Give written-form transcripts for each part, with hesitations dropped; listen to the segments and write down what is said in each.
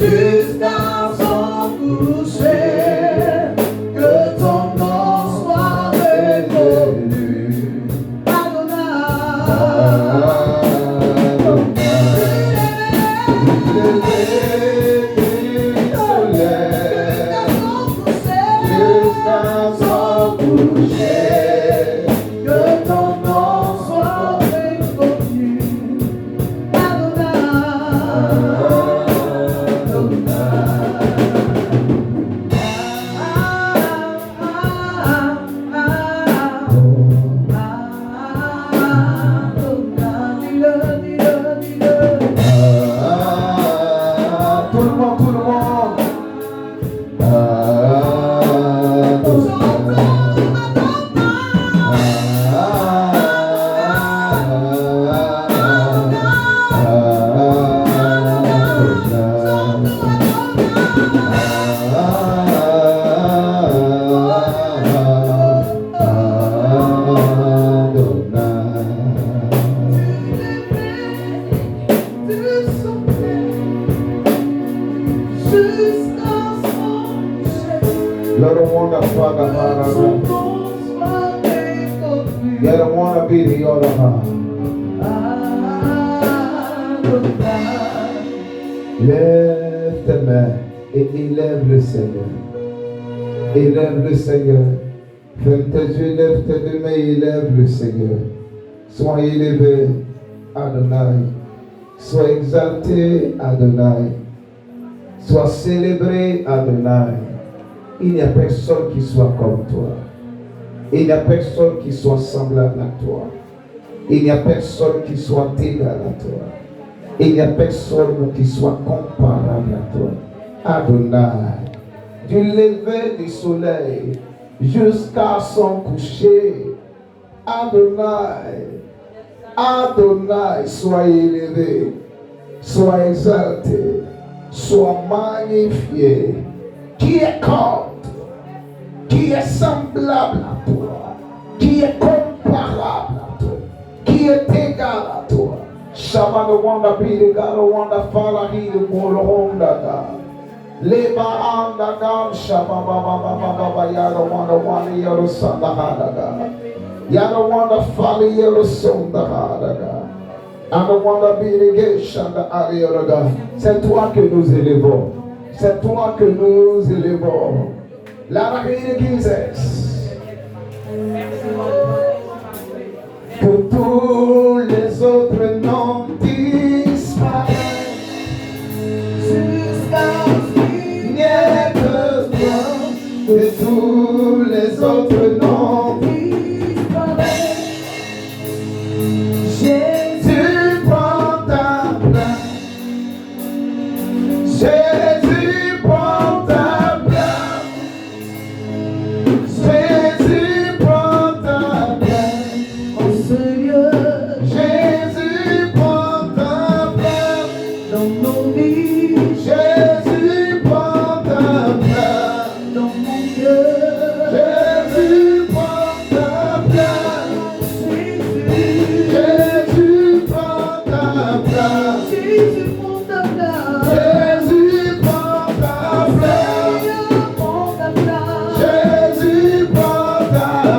jusqu'à son coucher, que ton nom soit reconnu. Lève tes mains et élève le Seigneur. Élève le Seigneur. Ferme tes yeux, lève tes deux mains et élève le Seigneur. Sois élevé, Adonai. Sois exalté, Adonai. Sois célébré, Adonai. Il n'y a personne qui soit comme toi. Il n'y a personne qui soit semblable à toi. Il n'y a personne qui soit égal à toi. Il n'y a personne qui soit comparable à toi. Adonai, du lever du soleil jusqu'à son coucher. Adonai, Adonai, sois élevé, sois exalté, sois magnifié. Qui est comme toi? Qui est semblable à toi? Qui est comparable à toi? Qui est égal à toi? Shama the wanda be the God, the wanda fala he the Golonda God. Leba anda God, Shama Baba Baba Yada wanda Yellow Son the Hada God. Yada wanda fala Yellow Son the Hada God. And the wanda be the gate, Shanda Ariada God. C'est toi que nous élevons. C'est toi que nous élevons. La vie de Jesus. Que tous les autres noms disparaissent jusqu'à ce n'y ait que toi. Que tous les autres noms disparaissent. Jésus prend ta place. Jésus prend ta place. Jésus prend ta place. Oh Seigneur, Jésus prend ta place dans nos vies. Jésus prend ta place dans mon cœur. Jésus prend ta place. Jésus prend ta place. Jésus prend ta place. Jésus prend ta place. Jésus prend ta place.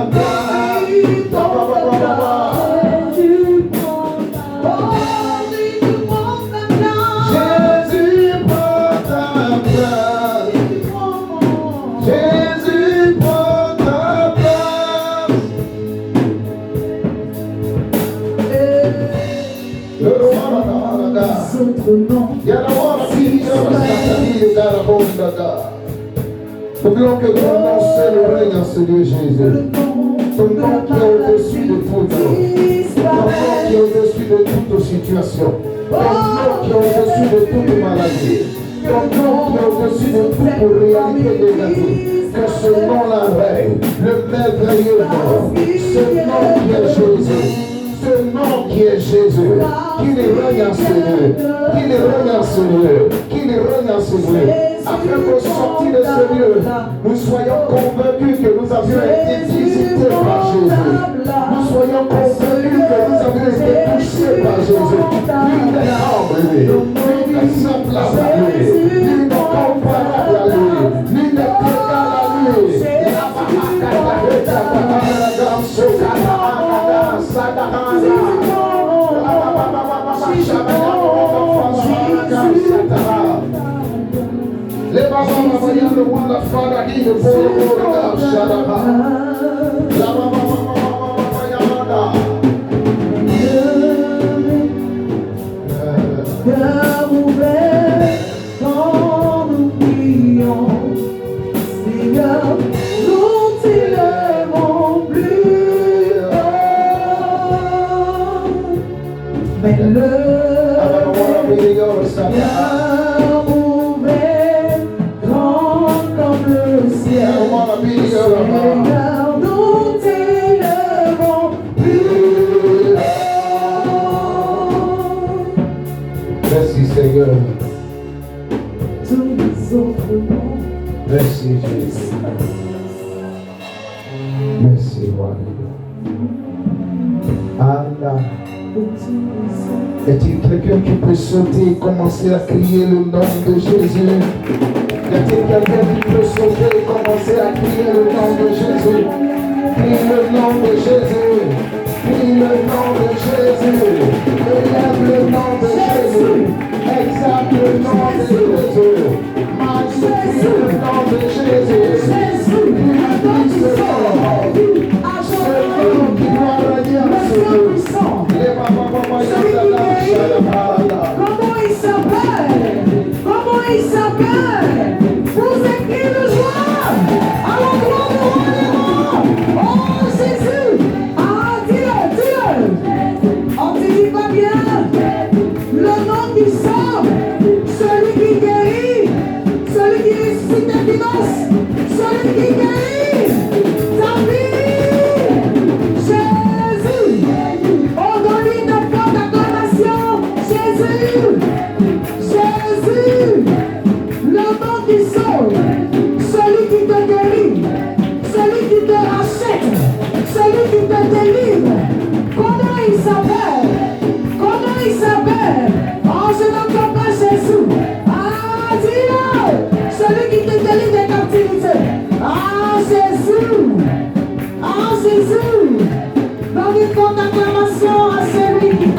Jésus prend ta place. Jésus prend ta place. Nous voulons que ton nom seul règne en ce lieu, Jésus. Ton nom qui est au-dessus de tout. Ton nom qui est au-dessus de toute situation. Ton nom qui est au-dessus de toute maladie. Ton nom qui est au-dessus de toute réalité négative. Que ce nom-là règne, le merveilleux nom. Ce nom qui est Jésus. Ce nom qui est Jésus. Qu'il règne en ce lieu. Qu'il règne en ce lieu. Qu'il règne en ce lieu. Afin qu'au sortir de ce lieu, nous soyons convaincus que nous avions été visités par Jésus. Nous soyons convaincus que nous avions été touchés par Jésus. Lui est humble, lui est semblable à lui. the one that Father gave the Lord, shut up. Merci Seigneur. Merci Jésus. Merci roi. Allah. Est-il quelqu'un qui peut sauter et commencer à crier le nom de Jésus? Y a-t-il quelqu'un qui peut sauter et commencer à crier le nom de Jésus? Crie le nom de Jésus. Crie le nom de Jésus. Élève le nom de Jésus. Exalte le nom de Jésus. Magnifie le nom de Jésus. Glorifie ce nom. Ce nom qui doit régner en ce lieu. Comment il s'appelle? Comment il s'appelle? Vous êtes cris de joie à l'endroit de roi des rois. Oh Jésus! Ah, dis-le, dis-le! Oh, tu dis pas bien? Le nom qui sauve, celui qui guérit, celui qui ressuscite tes finances, celui qui guérit ta vie. Jésus! Oh, donne-lui une forte acclamation. Jésus! Jésus! Le nom qui sauve, celui qui te guérit, celui qui te rachète, celui qui te délivre. Comment il s'appelle? Comment il s'appelle? Oh, je n'entends pas Jésus. Ah, dis-le! Celui qui te délivre des captivités. Ah, Jésus! Ah, Jésus! Donne une forte acclamation à celui qui est.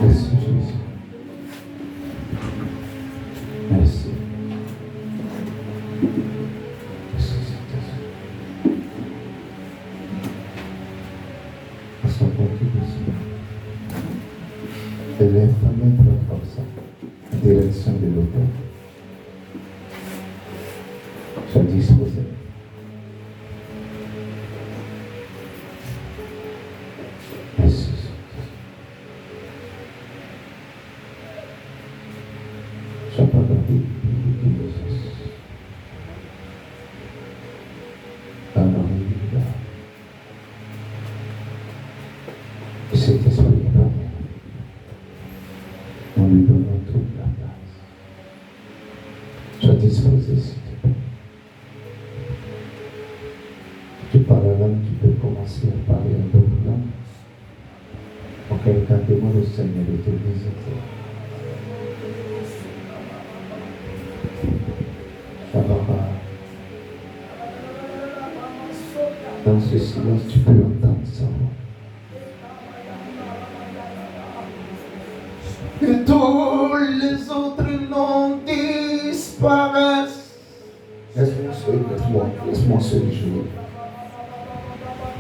Merci Jésus. Merci. Merci Saint-Esprit. À son portée dessus. Élève ta main très force en direction de l'autel. Sois disposé. Merci. Sois pas gardé. Alléluia. Et cet esprit est parmi nous. Nous lui donnons toute la place. Sois disposé, s'il te plaît. Tu parles la langue, tu peux commencer à parler en d'autres langues. Auquel cas, demande au Seigneur de te visiter. Dans ce silence, tu peux entendre sa voix. Que tous les autres noms disparaissent. Laisse-moi seul jouer.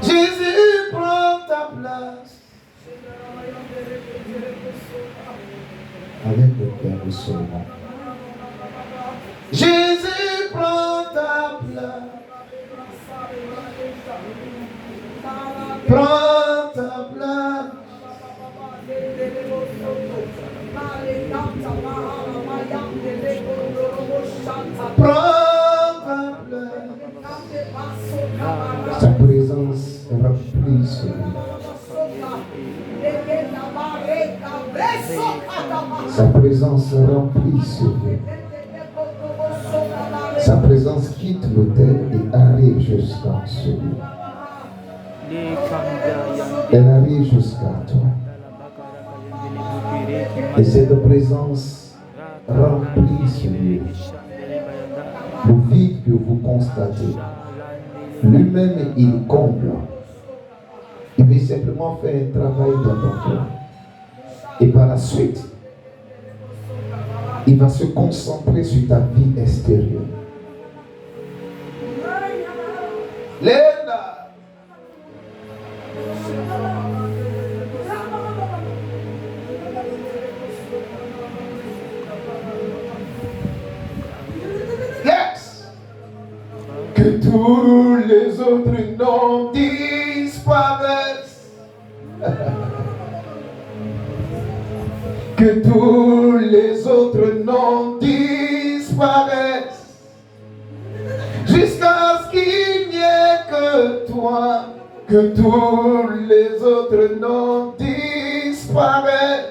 Jésus prend ta place. Avec le cœur seulement. Jésus prend ta place. Prends ta place. Prends ta place. Sa présence remplit ce lieu. Sa présence remplit ce lieu. Sa présence quitte l'autel et arrive jusqu'à celui. Elle arrive jusqu'à toi. Et cette présence remplit ce lieu. Le vide que vous constatez, Lui-même, il comble. Il veut simplement faire un travail dans ton cœur. Et par la suite, il va se concentrer sur ta vie extérieure. Léna. Yes. Que tous les autres noms disparaissent. Que tous les autres noms disparaissent. Jusqu'à ce qu'il n'y ait que toi. Que tous les autres noms disparaissent.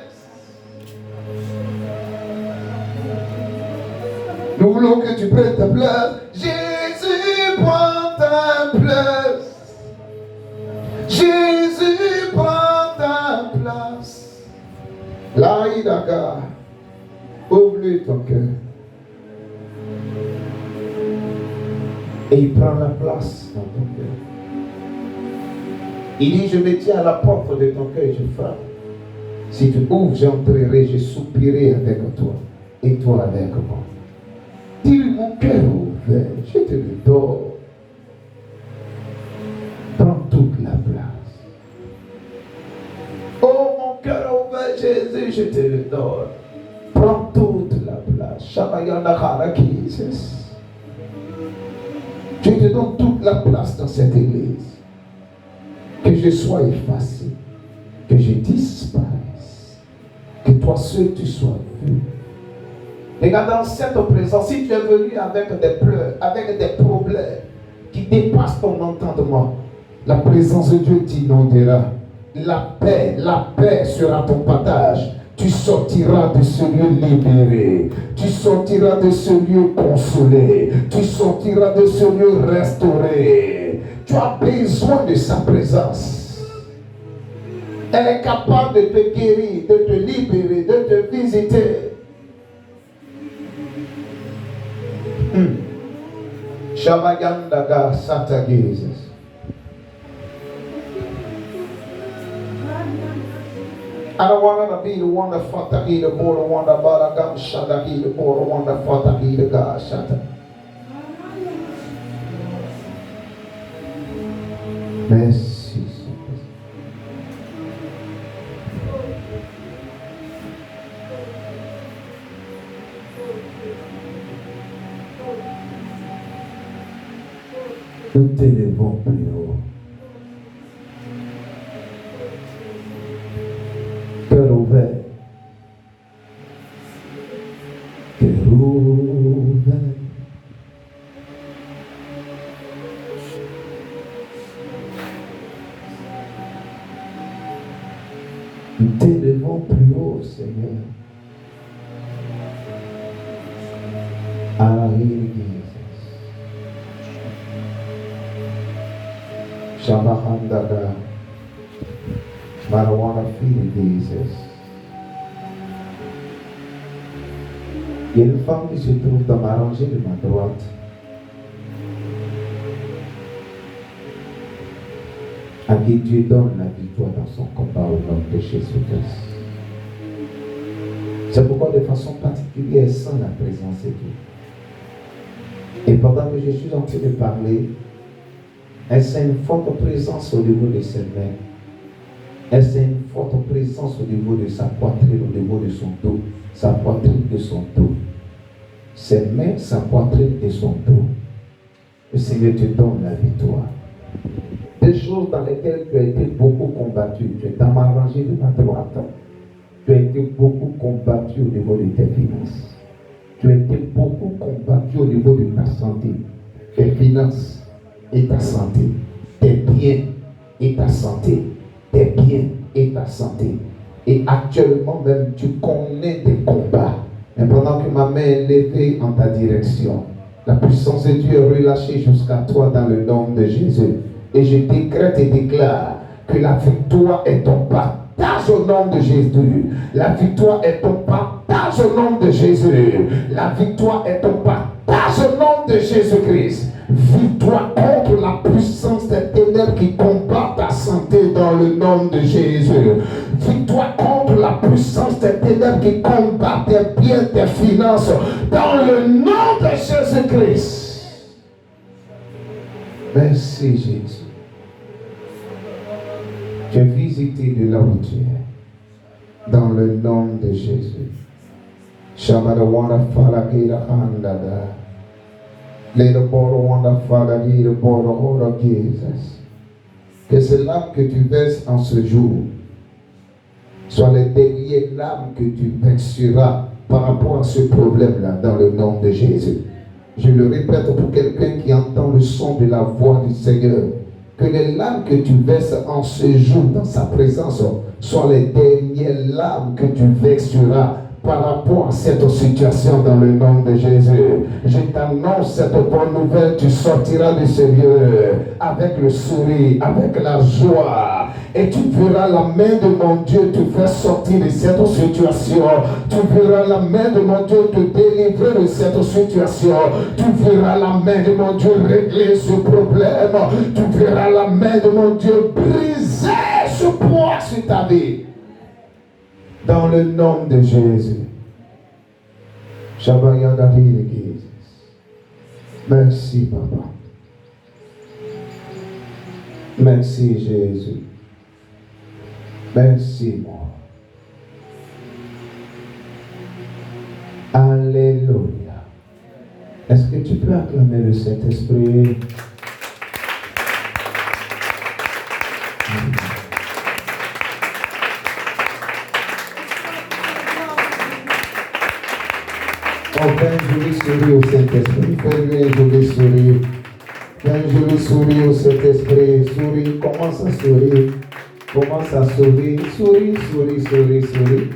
Nous voulons que tu prennes ta place. Jésus, prend ta place. Jésus, prend ta place. Là, il a ouvre-lui ton cœur. Et il prend la place dans ton cœur. Il dit, je me tiens à la porte de ton cœur et je frappe. Si tu ouvres, j'entrerai, je soupirerai avec toi. Et toi avec moi. Dis-lui, mon cœur est ouvert, je te le donne. Prends toute la place. Oh, mon cœur est ouvert, Jésus, je te le donne. Prends toute la place. Je te donne toute la place dans cette église. Que je sois effacé. Que je disparaisse. Que toi seul tu sois vu. Regarde dans cette présence, si tu es venu avec des pleurs, avec des problèmes qui dépassent ton entendement, la présence de Dieu t'inondera. La paix sera ton partage. Tu sortiras de ce lieu libéré. Tu sortiras de ce lieu consolé. Tu sortiras de ce lieu restauré. Tu as besoin de sa présence. Elle est capable de te guérir, de te libérer, de te visiter. Shamayandaga Santa Jesus. I don't want to be the one that fought to be the more the one that bought a gun shot to be the more the one that fought to be the God shot. Merci. Nous t'élevons plus haut. Cœur ouvert. Cœur ouvert. Nous t'élevons plus haut, Seigneur. Shamahandaga Marijuana Fili Jesus. Il y a une femme qui se trouve dans ma rangée de ma droite. À qui Dieu donne la victoire dans son combat au nom de Jésus-Christ. C'est pourquoi de façon particulière, sans la présence de Dieu. Et pendant que je suis en train de parler, elle sent une forte présence au niveau de ses mains. Elle sent une forte présence au niveau de sa poitrine, au niveau de son dos. Sa poitrine et son dos. Ses mains, sa poitrine et son dos. Le Seigneur te donne la victoire. Des choses dans lesquelles tu as été beaucoup combattu. Tu es dans ma rangée de ma droite. Tu as été beaucoup combattu au niveau de tes finances. Tu as été beaucoup combattu au niveau de ta santé. Tes finances et ta santé, tes biens et ta santé, tes biens et ta santé. Et actuellement même, tu connais des combats. Mais pendant que ma main est levée en ta direction, la puissance de Dieu est relâchée jusqu'à toi dans le nom de Jésus. Et je décrète et déclare que la victoire est ton partage au nom de Jésus. La victoire est ton partage au nom de Jésus. La victoire est ton partage au nom de Jésus-Christ. Vis-toi contre la puissance des ténèbres qui combat ta santé dans le nom de Jésus. Vis-toi contre la puissance des ténèbres qui combat tes biens, tes finances dans le nom de Jésus-Christ. Merci Jésus. Tu es visité de là où tu es. Dans le nom de Jésus. Shabada wanda fala gira handada. Lay the border wanda fala gira border order Jesus. Que ces larmes que tu verses en ce jour soient les dernières larmes que tu verseras par rapport à ce problème-là dans le nom de Jésus. Je le répète pour quelqu'un qui entend le son de la voix du Seigneur. Que les larmes que tu verses en ce jour dans sa présence soient les dernières larmes que tu verseras par rapport à cette situation dans le nom de Jésus. Je t'annonce cette bonne nouvelle, tu sortiras de ce lieu avec le sourire, avec la joie. Et tu verras la main de mon Dieu te faire sortir de cette situation. Tu verras la main de mon Dieu te délivrer de cette situation. Tu verras la main de mon Dieu régler ce problème. Tu verras la main de mon Dieu briser ce poids sur ta vie. Dans le nom de Jésus. Merci, Papa. Merci, Jésus. Merci, moi. Alléluia. Est-ce que tu peux acclamer le Saint-Esprit? Oh, fais un joli sourire au Saint-Esprit. Fais-lui un joli sourire. Fais un joli sourire au Saint-Esprit. Souris, commence à sourire. Commence à sourire. Souris, souris, souris, souris.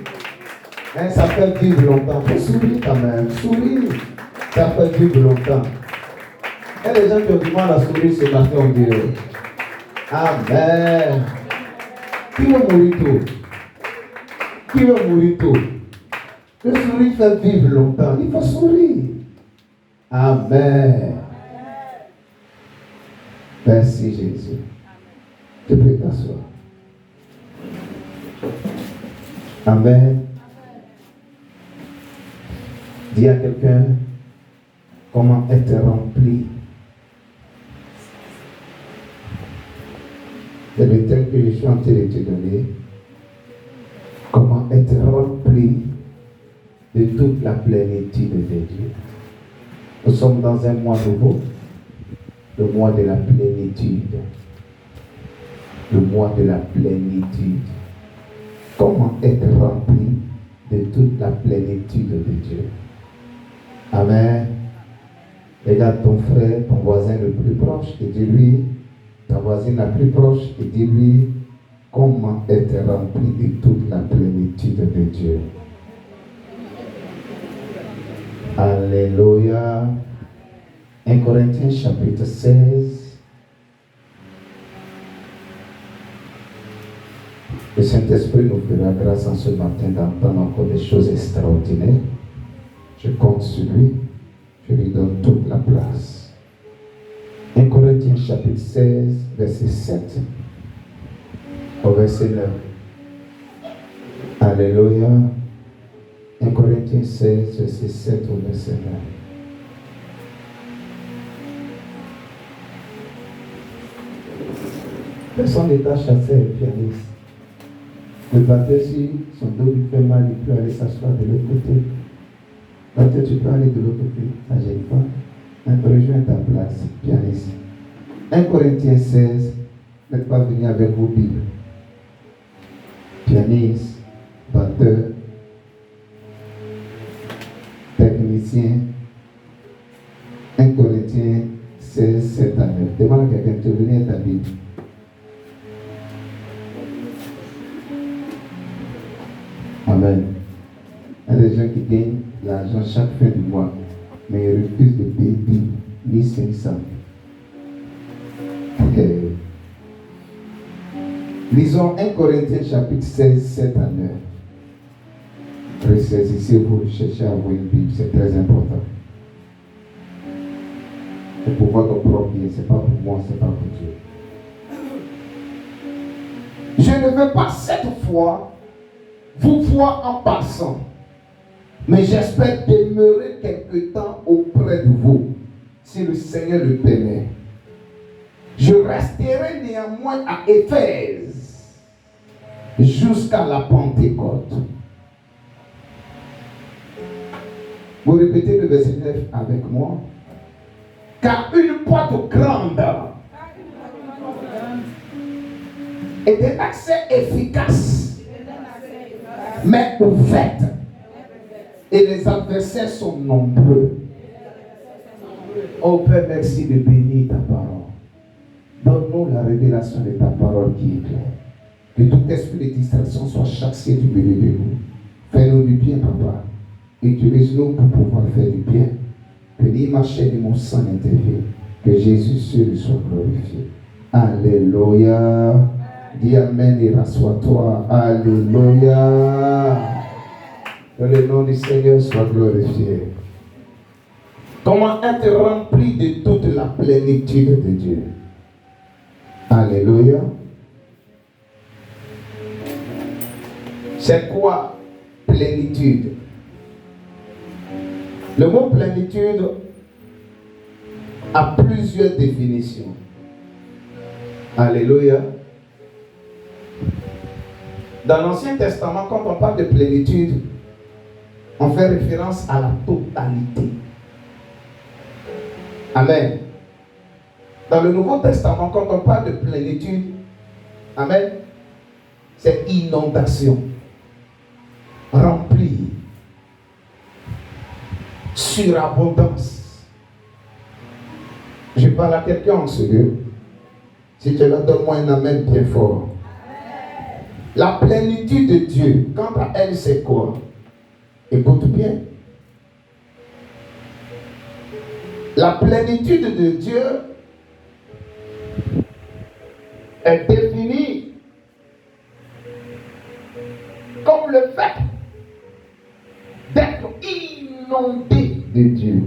Hein, ça fait vivre longtemps. Faut sourire quand même. Souris. Ça fait vivre longtemps. Il y a des gens qui ont du mal à sourire ce matin, on dirait. Amen. Qui veut mourir tôt? Qui veut mourir tôt? Le sourire fait vivre longtemps. Il faut sourire. Amen. Merci Jésus. Tu peux t'asseoir. Amen. Dis à quelqu'un comment être rempli. C'est le thème que je suis en train de te donner. Comment être rempli de toute la plénitude de Dieu. Nous sommes dans un mois nouveau, le mois de la plénitude. Le mois de la plénitude. Comment être rempli de toute la plénitude de Dieu. Amen. Regarde ton frère, ton voisin le plus proche et dis-lui, ta voisine la plus proche et dis-lui comment être rempli de toute la plénitude de Dieu. Alléluia. 1 Corinthiens chapitre 16. Le Saint-Esprit nous fera grâce en ce matin d'entendre encore des choses extraordinaires. Je compte sur lui. Je lui donne toute la place. 1 Corinthiens chapitre 16, verset 7 au verset 9. Alléluia. 1 Corinthiens 16, verset 7 au verset 9. Personne n'est à chasser et pianiste. Le batteur, si son dos lui fait mal, il peut aller s'asseoir de l'autre côté. Batteur, tu peux aller de l'autre côté, ça ne gêne pas. Rejoins ta place, pianiste. 1 Corinthiens 16, n'êtes pas venu avec vos Bibles. Pianiste, batteur, technicien. 1 Corinthiens 16, 7 à 9. Demande à quelqu'un de venir à ta Bible. Amen. Il y a des gens qui gagnent l'argent chaque fin du mois, mais ils refusent de payer 1500. Lisons 1 Corinthiens chapitre 16, 7 à 9. Ressaisissez-vous, cherchez à avoir une Bible, c'est très important. Et pour votre propre bien, c'est pas pour moi, c'est pas pour Dieu. Je ne veux pas cette fois vous voir en passant, mais j'espère demeurer quelque temps auprès de vous, si le Seigneur le permet. Je resterai néanmoins à Éphèse jusqu'à la Pentecôte. Vous répétez le verset 9 avec moi. Car une porte grande et d'un accès efficace, mais ouverte, et les adversaires sont nombreux. Oh Père, merci de bénir ta parole. Donne-nous la révélation de ta parole qui est claire. Que tout esprit de distraction soit chassé du milieu de nous. Fais-nous du bien, Papa. Utilise-nous pour pouvoir faire du bien. Que l'image de mon sang intervienne. Que Jésus seul soit glorifié. Alléluia. Dis Amen et rassois-toi. Alléluia. Que le nom du Seigneur soit glorifié. Comment être rempli de toute la plénitude de Dieu. Alléluia. C'est quoi plénitude? Le mot plénitude a plusieurs définitions. Alléluia. Dans l'Ancien Testament, quand on parle de plénitude, on fait référence à la totalité. Amen. Dans le Nouveau Testament, quand on parle de plénitude, amen, c'est inondation, rempli, surabondance. Je parle à quelqu'un en ce lieu. Si tu es là, donne-moi un amen bien fort. La plénitude de Dieu, quant à elle, c'est quoi? Écoute bien. La plénitude de Dieu est définie comme le fait d'être inondé de Dieu,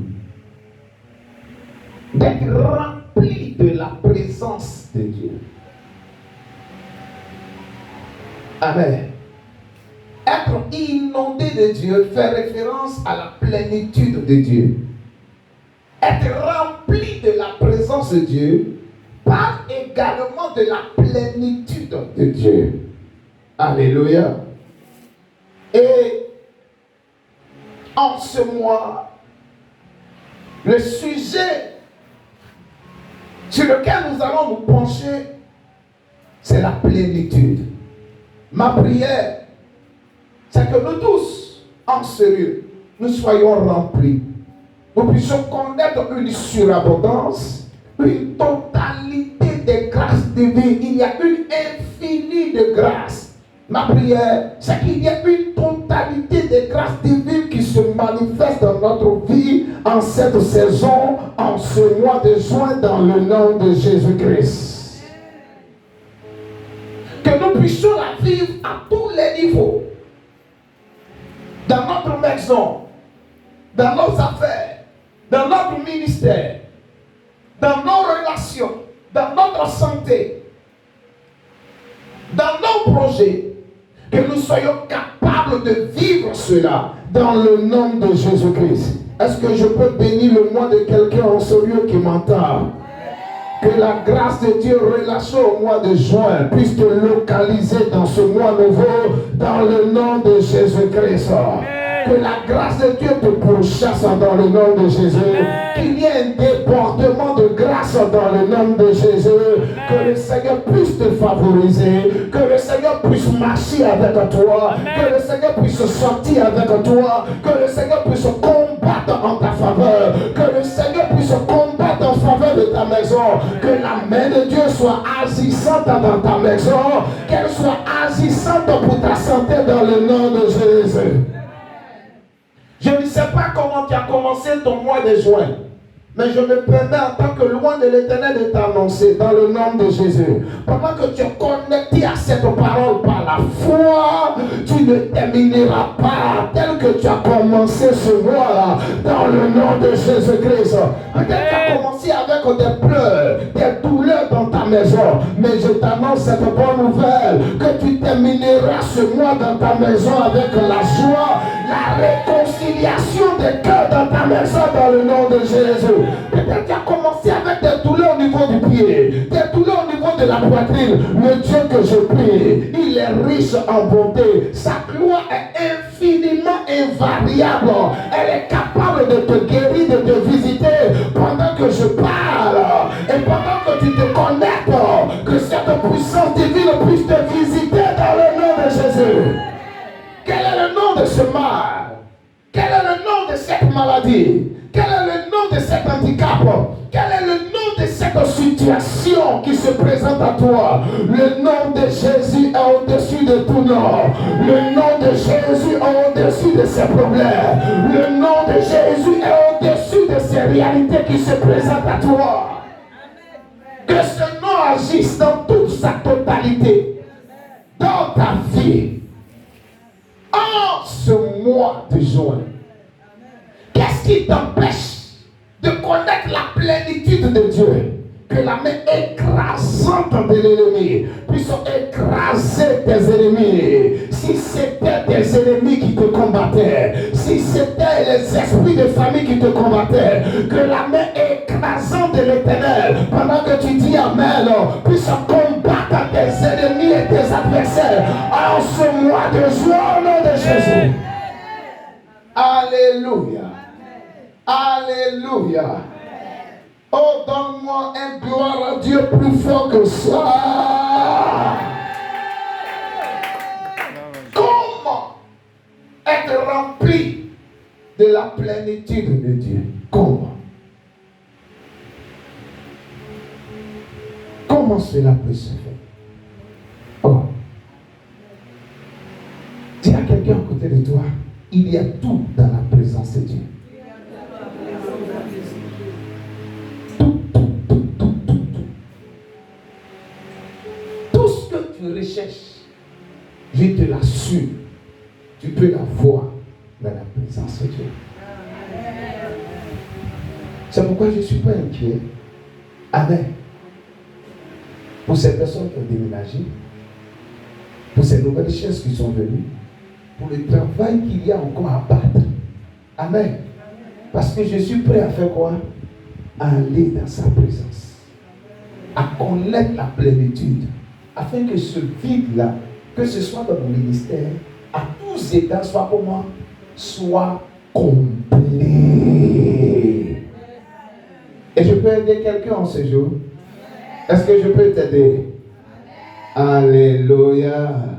d'être rempli de la présence de Dieu. Amen. Être inondé de Dieu fait référence à la plénitude de Dieu. Être rempli de la présence de Dieu parle également de la plénitude de Dieu. Alléluia. Et en ce mois, le sujet sur lequel nous allons nous pencher, c'est la plénitude. Ma prière, c'est que nous tous, en sérieux, nous soyons remplis. Nous puissions connaître une surabondance, une totalité des grâces divines. Il y a une infinie de grâces. Ma prière, c'est qu'il y a une totalité des grâces divines qui se manifestent dans notre vie en cette saison, en ce mois de juin, dans le nom de Jésus-Christ. Que nous puissions la vivre à tous les niveaux. Dans notre maison, dans nos affaires, dans notre ministère, dans nos relations, dans notre santé, dans nos projets, que nous soyons capables de vivre cela dans le nom de Jésus-Christ. Est-ce que je peux bénir le mois de quelqu'un en sérieux qui m'entend? Que la grâce de Dieu relâchée au mois de juin puisse te localiser dans ce mois nouveau dans le nom de Jésus-Christ. Que la grâce de Dieu te pourchasse dans le nom de Jésus. Qu'il y ait un débordement de grâce dans le nom de Jésus. Que le Seigneur puisse te favoriser. Que le Seigneur puisse marcher avec toi. Que le Seigneur puisse sortir avec toi. Que le Seigneur puisse combattre en ta faveur. Que le Seigneur puisse combattre en faveur de ta maison. Que la main de Dieu soit agissante dans ta maison. Qu'elle soit agissante pour ta santé dans le nom de Jésus. Je ne sais pas comment tu as commencé ton mois de juin, Mais je me permets en tant que loin de l'Éternel de t'annoncer dans le nom de Jésus. Pendant que tu es connecté à cette parole par la foi, tu ne termineras pas tel que tu as commencé ce mois-là dans le nom de Jésus-Christ. Peut-être que tu as commencé avec des pleurs, des douleurs dans ta maison. Mais je t'annonce cette bonne nouvelle que tu termineras ce mois dans ta maison avec la joie, la réconciliation des cœurs dans ta maison dans le nom de Jésus. Peut-être tu as commencé avec des douleurs au niveau du pied, des douleurs au niveau de la poitrine. Le Dieu que je prie, il est riche en bonté. Sa gloire est infiniment invariable. Elle est capable de te guérir, de te visiter pendant que je parle. Et pendant que tu te connectes, que cette puissance divine puisse te visiter dans le nom de Jésus. Quel est le nom de ce mal? Quel est le nom de cette maladie? Quel est le nom de cet handicap? Quel est le nom de cette situation qui se présente à toi? Le nom de Jésus est au-dessus de tout nom. Le nom de Jésus est au-dessus de ses problèmes. Le nom de Jésus est au-dessus de ces réalités qui se présentent à toi. Que ce nom agisse dans toute sa totalité dans ta vie. En ce mois de juin, qu'est-ce qui t'empêche de connaître la plénitude de Dieu? Que la main écrasante de l'ennemi puisse écraser tes ennemis. Si c'était tes ennemis qui te combattaient, si c'était les esprits de famille qui te combattaient, que la main écrasante de l'Éternel, pendant que tu dis Amen, puisse combattre tes ennemis et tes adversaires en ce mois de juin au nom de Jésus. Alléluia. Alléluia. Oh, donne-moi un gloire à Dieu plus fort que ça. Comment être rempli de la plénitude de Dieu? Comment? Comment cela peut se faire? Oh. Dis à quelqu'un à côté de toi, il y a tout dans la présence de Dieu. Tu recherches, je te l'assure, tu peux la voir dans la présence de Dieu. C'est pourquoi je ne suis pas inquiet. Amen. Pour ces personnes qui ont déménagé, pour ces nouvelles chaises qui sont venues, pour le travail qu'il y a encore à battre. Amen. Parce que je suis prêt à faire quoi? À aller dans sa présence, à connaître la plénitude. Afin que ce vide-là, que ce soit dans mon ministère, à tous égards, soit comment? Soit complet. Et je peux aider quelqu'un en ce jour? Est-ce que je peux t'aider? Alléluia.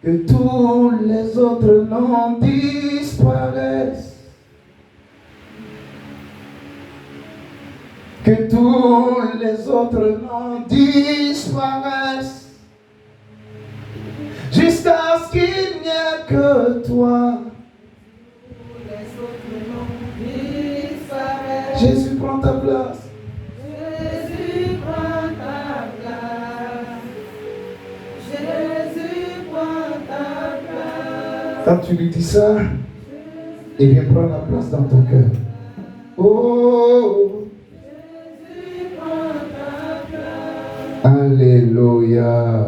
Que tous les autres noms disparaissent. Que tous les autres noms disparaissent. Jusqu'à ce qu'il n'y ait que toi. Jésus prend ta place. Jésus prend ta place. Jésus prend ta place. Quand tu lui dis ça, il vient prendre la place dans ton cœur. Oh. Alléluia.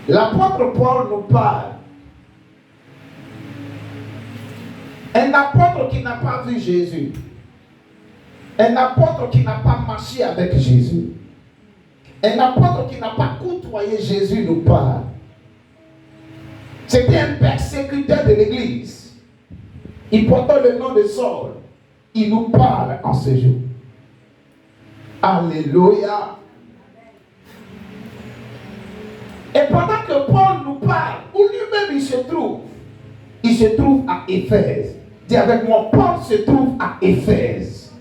L'apôtre Paul nous parle. Un apôtre qui n'a pas vu Jésus. Un apôtre qui n'a pas marché avec Jésus. Un apôtre qui n'a pas côtoyé Jésus nous parle. C'était un persécuteur de l'église. Il portait le nom de Saul. Il nous parle en ce jour. Alléluia. Et pendant que Paul nous parle, où lui-même il se trouve à Éphèse. Dis avec moi, Paul se trouve à Éphèse.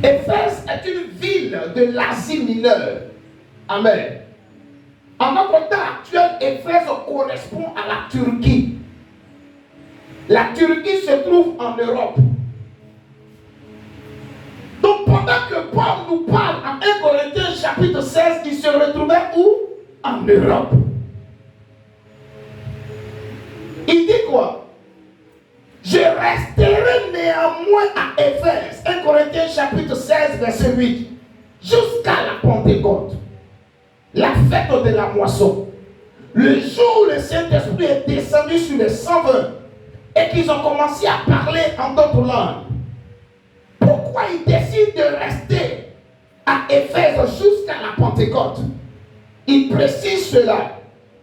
Éphèse est une ville de l'Asie mineure. Amen. En notre temps actuel, Éphèse correspond à la Turquie. La Turquie se trouve en Europe. Donc pendant que Paul nous parle en 1 Corinthiens chapitre 16, il se retrouvait où? En Europe. Il dit quoi? Je resterai néanmoins à Éphèse. 1 Corinthiens chapitre 16, verset 8. Jusqu'à la Pentecôte. La fête de la moisson. Le jour où le Saint-Esprit est descendu sur les 120 et qu'ils ont commencé à parler en d'autres langues. Pourquoi ils décident de rester à Éphèse jusqu'à la Pentecôte? Il précise cela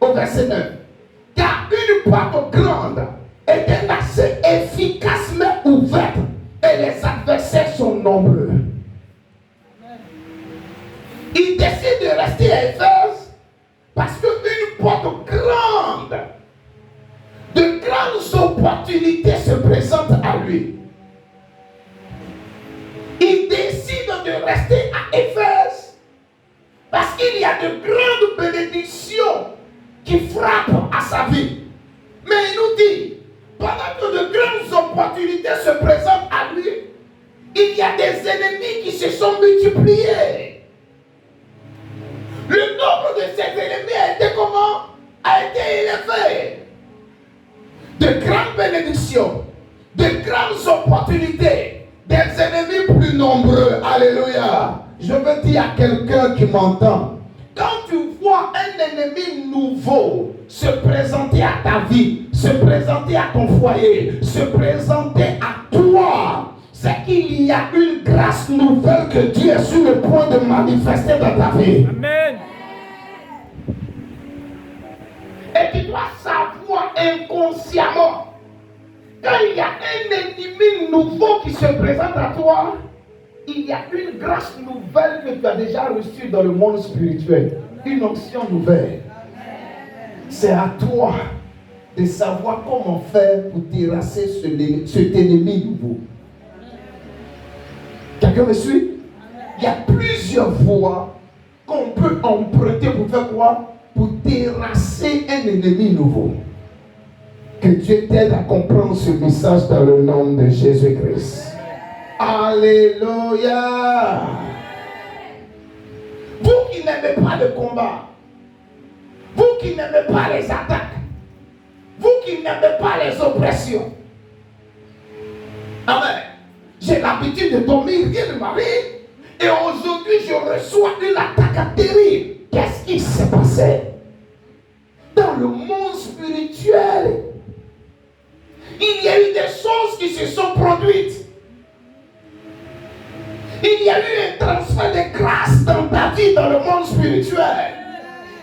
au verset 9. Car une porte grande est un accès efficacement ouverte et les adversaires sont nombreux. Il décide de rester à Éphèse parce qu'une porte grande, de grandes opportunités se présentent à lui. Il décide de rester à Éphèse parce qu'il y a de grandes bénédictions qui frappent à sa vie. Mais il nous dit, pendant que de grandes opportunités se présentent à lui, il y a des ennemis qui se sont multipliés. Le nombre de ces ennemis a été comment? A été élevé. De grandes bénédictions, de grandes opportunités, des ennemis plus nombreux. Alléluia. Je veux dire à quelqu'un qui m'entend, quand tu vois un ennemi nouveau se présenter à ta vie, se présenter à ton foyer, se présenter à toi, c'est qu'il y a une grâce nouvelle que Dieu est sur le point de manifester dans ta vie. Amen. Et tu dois savoir inconsciemment, quand il y a un ennemi nouveau qui se présente à toi, il y a une grâce nouvelle que tu as déjà reçue dans le monde spirituel. Une onction nouvelle. C'est à toi de savoir comment faire pour terrasser cet ennemi nouveau. Quelqu'un me suit? Il y a plusieurs voies qu'on peut emprunter pour faire quoi? Pour terrasser un ennemi nouveau. Que Dieu t'aide à comprendre ce message dans le nom de Jésus-Christ. Alléluia. Vous qui n'aimez pas le combat, vous qui n'aimez pas les attaques, vous qui n'aimez pas les oppressions. Amen. J'ai l'habitude de dormir, rien ne m'arrive. Et aujourd'hui, je reçois une attaque terrible. Qu'est-ce qui s'est passé? Dans le monde spirituel, il y a eu des choses qui se sont produites. Il y a eu un transfert de grâce dans ta vie dans le monde spirituel.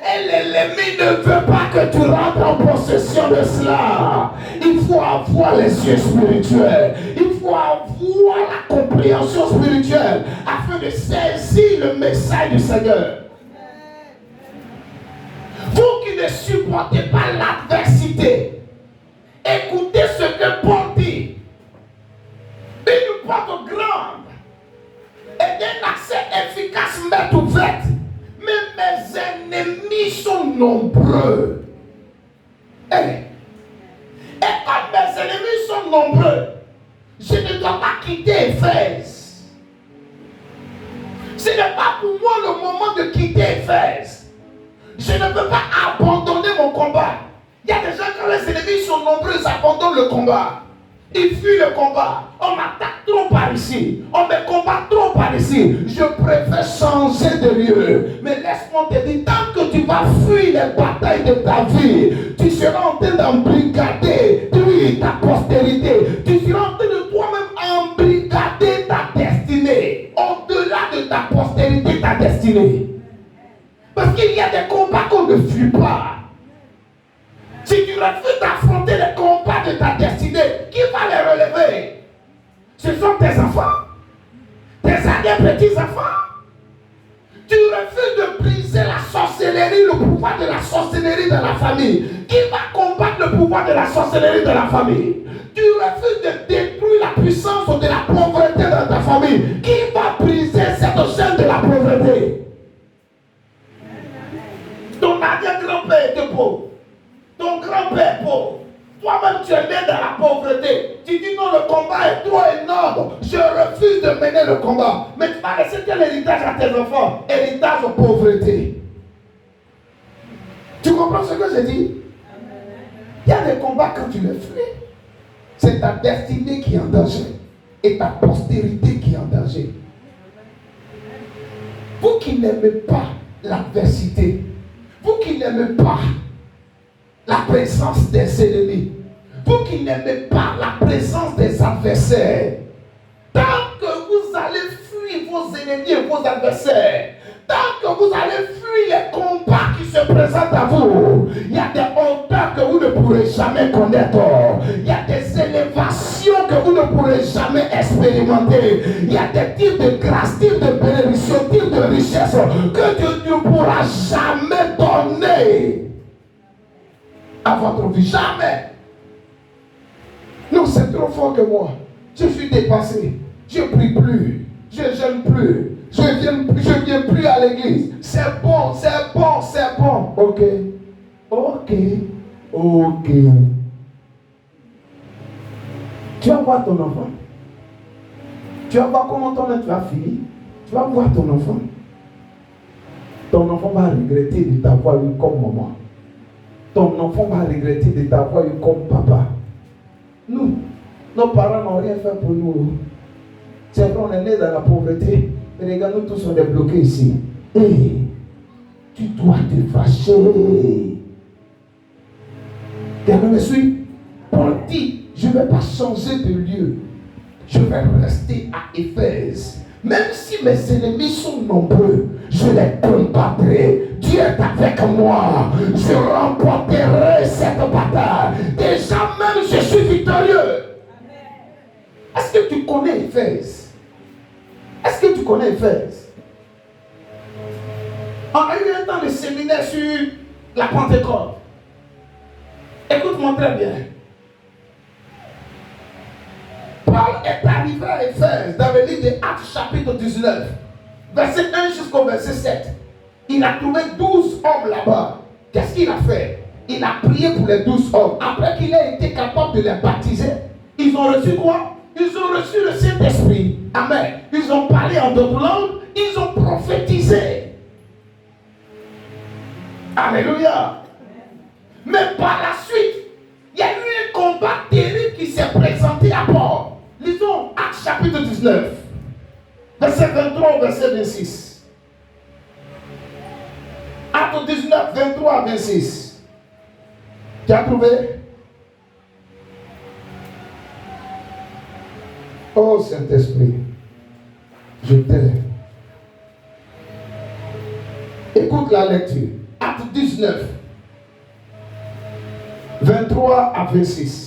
Et l'ennemi ne veut pas que tu rentres en possession de cela. Il faut avoir les yeux spirituels. Il faut avoir la compréhension spirituelle afin de saisir le message du Seigneur. Vous qui ne supportez pas l'adversité, écoutez ce que Paul dit. Une porte grande et un accès efficacement ouvert. Mais mes ennemis sont nombreux. Et comme mes ennemis sont nombreux, je ne dois pas quitter Éphèse. Ce n'est pas pour moi le moment de quitter Éphèse. Je ne peux pas abandonner mon combat. Il y a des gens, quand les ennemis sont nombreux, ils abandonnent le combat. Ils fuient le combat. On m'attaque trop par ici. On me combat trop par ici. Je préfère changer de lieu. Mais laisse-moi te dire, tant que tu vas fuir les batailles de ta vie, tu seras en train d'embrigader ta postérité. Tu seras en train de toi-même embrigader ta destinée. Au-delà de ta postérité, ta destinée. Parce qu'il y a des combats qu'on ne fuit pas. Si tu refuses d'affronter les combats de ta destinée, qui va les relever? Ce sont tes enfants, tes arrière-petits-enfants. Tu refuses de briser la sorcellerie, le pouvoir de la sorcellerie dans la famille. Qui va combattre le pouvoir de la sorcellerie dans la famille? Tu refuses de détruire la puissance de la pauvreté dans ta famille. Qui va briser cette chaîne de la pauvreté? Ton arrière-grand-père était pauvre. Ton grand-père est pauvre. Toi-même, tu es né dans la pauvreté. refuse de mener le combat. Mais tu vas laisser quel héritage à tes enfants? Héritage de pauvreté. Tu comprends ce que je dis? Il y a des combats quand tu les fuis. C'est ta destinée qui est en danger. Et ta postérité qui est en danger. Vous qui n'aimez pas l'adversité, vous qui n'aimez pas la présence des ennemis, vous qui n'aimez pas la présence des adversaires, tant que vous allez fuir vos ennemis et vos adversaires, tant que vous allez fuir les combats qui se présentent à vous, il y a des hauteurs que vous ne pourrez jamais connaître. Il y a des élévations que vous ne pourrez jamais expérimenter. Il y a des types de grâce, types de bénédiction, types de richesse que Dieu ne pourra jamais donner à votre vie. Jamais. Non, c'est trop fort que moi. Je suis dépassé. Je ne prie plus. Je ne gêne plus. Je ne viens plus à l'église. C'est bon, c'est bon, c'est bon. Ok. Ok. Ok. Tu vas voir ton enfant. Tu vas voir comment ton être va finir. Tu vas voir ton enfant. Ton enfant va regretter de t'avoir eu comme maman. Ton enfant va regretter de t'avoir eu comme papa. Nous, nos parents n'ont rien fait pour nous. C'est vrai, on est né dans la pauvreté. Mais regarde, nous tous on est bloqués ici. Hey, tu dois te fâcher. Quelqu'un me suit? Paul dit, je ne vais pas changer de lieu. Je vais rester à Éphèse. Même si mes ennemis sont nombreux, je les combattrai. Dieu est avec moi. Je remporterai cette bataille. Déjà même, je suis victorieux. Est-ce que tu connais Éphèse? Est-ce que tu connais Éphèse? On a eu un temps de séminaire sur la Pentecôte. Écoute-moi très bien. Paul est arrivé à Éphèse dans le livre des Actes chapitre 19, verset 1 jusqu'au verset 7. Il a trouvé 12 hommes là-bas. Qu'est-ce qu'il a fait? Il a prié pour les 12 hommes. Après qu'il ait été capable de les baptiser, ils ont reçu quoi? Ils ont reçu le Saint-Esprit. Amen. Ils ont parlé en d'autres langues. Ils ont prophétisé. Alléluia. Mais par la suite, il y a eu un combat terrible qui s'est présenté à Paul. Lisons Actes chapitre 19, verset 23 au verset 26. Actes 19, 23 à 26. Tu as trouvé? Oh Saint-Esprit, je t'aime. Écoute la lecture. Acte 19, 23 à 26.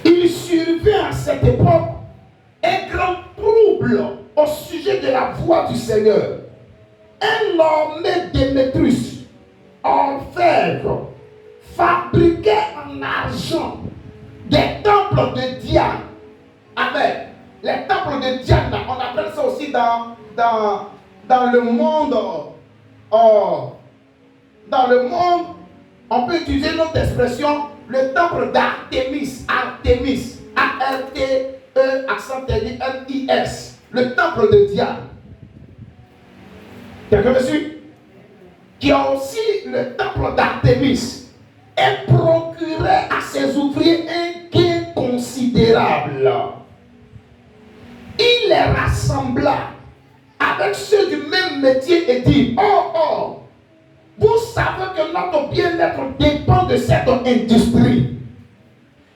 Il survint à cette époque un grand trouble au sujet de la voix du Seigneur. Un nommé Démétrius, orfèvre, fabriquait en argent des temples de Diane. Amen. Les temples de Diane, on appelle ça aussi dans le monde. Dans le monde, on peut utiliser notre expression, le temple d'Artémis. Artémis. A-R-T-E, accent aigu, M-I-S. Le temple de Diane. Quelqu'un me suit? Qui a aussi le temple d'Artémis. Et procurait à ses ouvriers un gain considérable. Il les rassembla avec ceux du même métier et dit, oh, vous savez que notre bien-être dépend de cette industrie.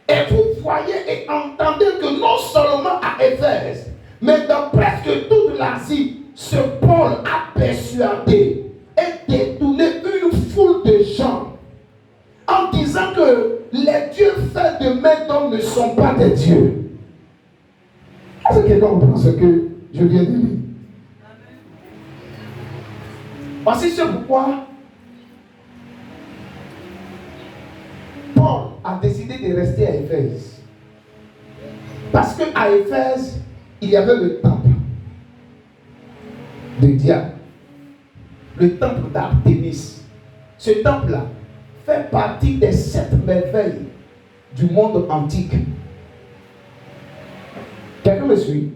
Et vous voyez et entendez que non seulement à Éphèse, mais dans presque toute l'Asie, ce Paul a persuadé et détourné une foule de gens en disant que les dieux faits de main d'homme ne sont pas des dieux. Est-ce que quelqu'un comprend ce que je viens de dire? Voici ce pourquoi Paul a décidé de rester à Éphèse. Parce qu'à Éphèse, il y avait le temple de Diane, le temple d'Artémis. Ce temple-là fait partie des 7 merveilles du monde antique. Quelqu'un Quelqu'un me suit?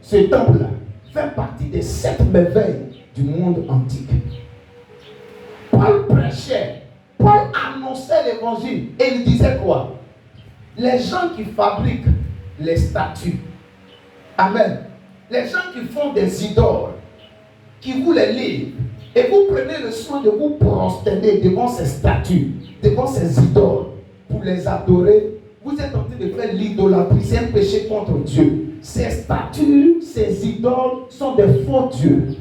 Ce temple-là fait partie des 7 merveilles du monde antique. Paul prêchait, Paul annonçait l'évangile et il disait quoi? Les gens qui fabriquent les statues, amen, les gens qui font des idoles, qui vous les livrent, et vous prenez le soin de vous prosterner devant ces statues, devant ces idoles, pour les adorer, vous êtes en train de faire l'idolâtrie, c'est un péché contre Dieu. Ces statues, ces idoles sont des faux dieux.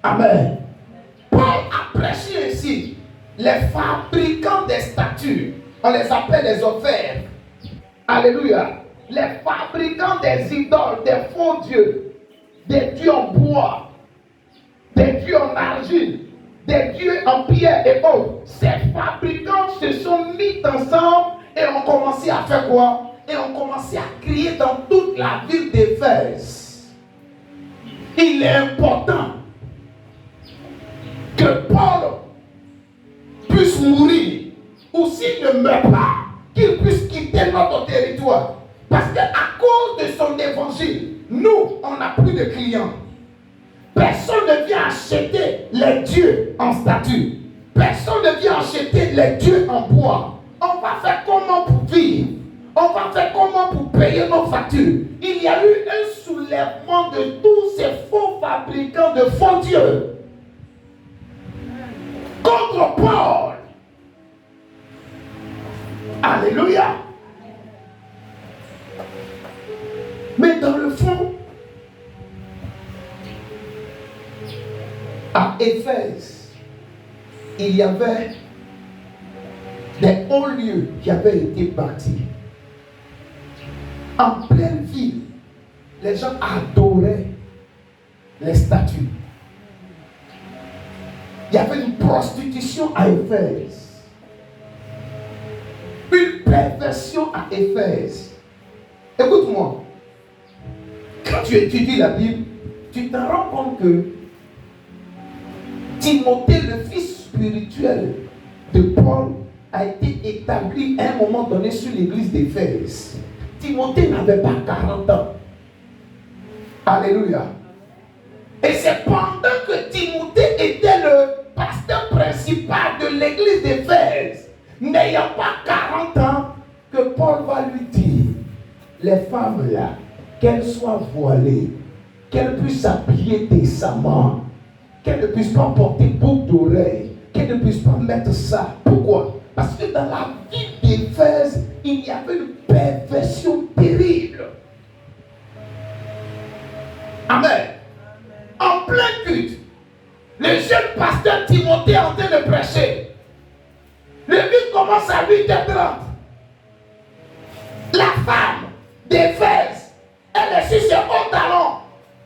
Amen. Paul a prêché ici, les fabricants des statues, on les appelle les ophères. Alléluia. Les fabricants des idoles, des faux dieux, des dieux en bois, des dieux en argile, des dieux en pierre et autres. Ces fabricants se sont mis ensemble et ont commencé à faire quoi? Et ont commencé à crier dans toute la ville d'Éphèse. Il est important que Paul puisse mourir, ou s'il ne meurt pas, qu'il puisse quitter notre territoire. Parce qu'à cause de son évangile, nous, on n'a plus de clients. Personne ne vient acheter les dieux en statue. Personne ne vient acheter les dieux en bois. On va faire comment pour vivre? On va faire comment pour payer nos factures? Il y a eu un soulèvement de tous ces faux fabricants de faux dieux contre Paul. Alléluia. Mais dans le fond, à Éphèse, il y avait des hauts lieux qui avaient été bâtis. En pleine ville, les gens adoraient les statues. Il y avait une prostitution à Éphèse, une perversion à Éphèse. Écoute-moi, quand tu étudies la Bible, tu te rends compte que Timothée, le fils spirituel de Paul, a été établi à un moment donné sur l'église d'Éphèse. Timothée n'avait pas 40 ans. Alléluia. Et c'est pendant que Timothée était le pasteur principal de l'église d'Éphèse, n'ayant pas 40 ans, que Paul va lui dire, les femmes là, qu'elles soient voilées, qu'elles puissent s'habiller décemment, qu'elles ne puissent pas porter boucle d'oreille, qu'elles ne puissent pas mettre ça. Pourquoi? Parce que dans la ville d'Éphèse, il y avait une perversion terrible. Amen. En plein culte, le jeune pasteur Timothée est en train de prêcher. Le culte commence à 8h30. La femme d'Éphèse, elle est sur ses hauts talons.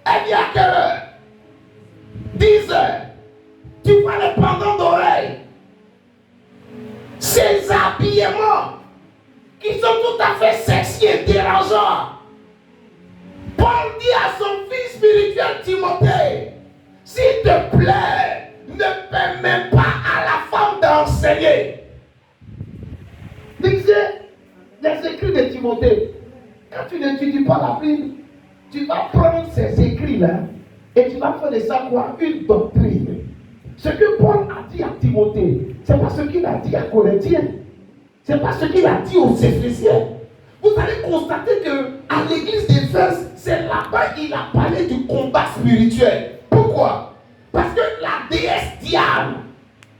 Elle vient à quelle heure? 10h. Tu vois les pendants d'oreilles. Ces habillements qui sont tout à fait sexy et dérangeants. Paul dit à son fils spirituel Timothée, s'il te plaît, ne permets pas à la femme d'enseigner. Lisez les écrits de Timothée. Quand tu n'étudies pas la Bible, tu vas prendre ces écrits-là et tu vas faire de ça quoi? Une doctrine. Ce que Paul a dit à Timothée, ce n'est pas ce qu'il a dit à Corinthiens. Ce n'est pas ce qu'il a dit aux Éphésiens. Vous allez constater qu'à l'église d'Éphèse, c'est là-bas qu'il a parlé du combat spirituel. Pourquoi? Parce que la déesse Diane,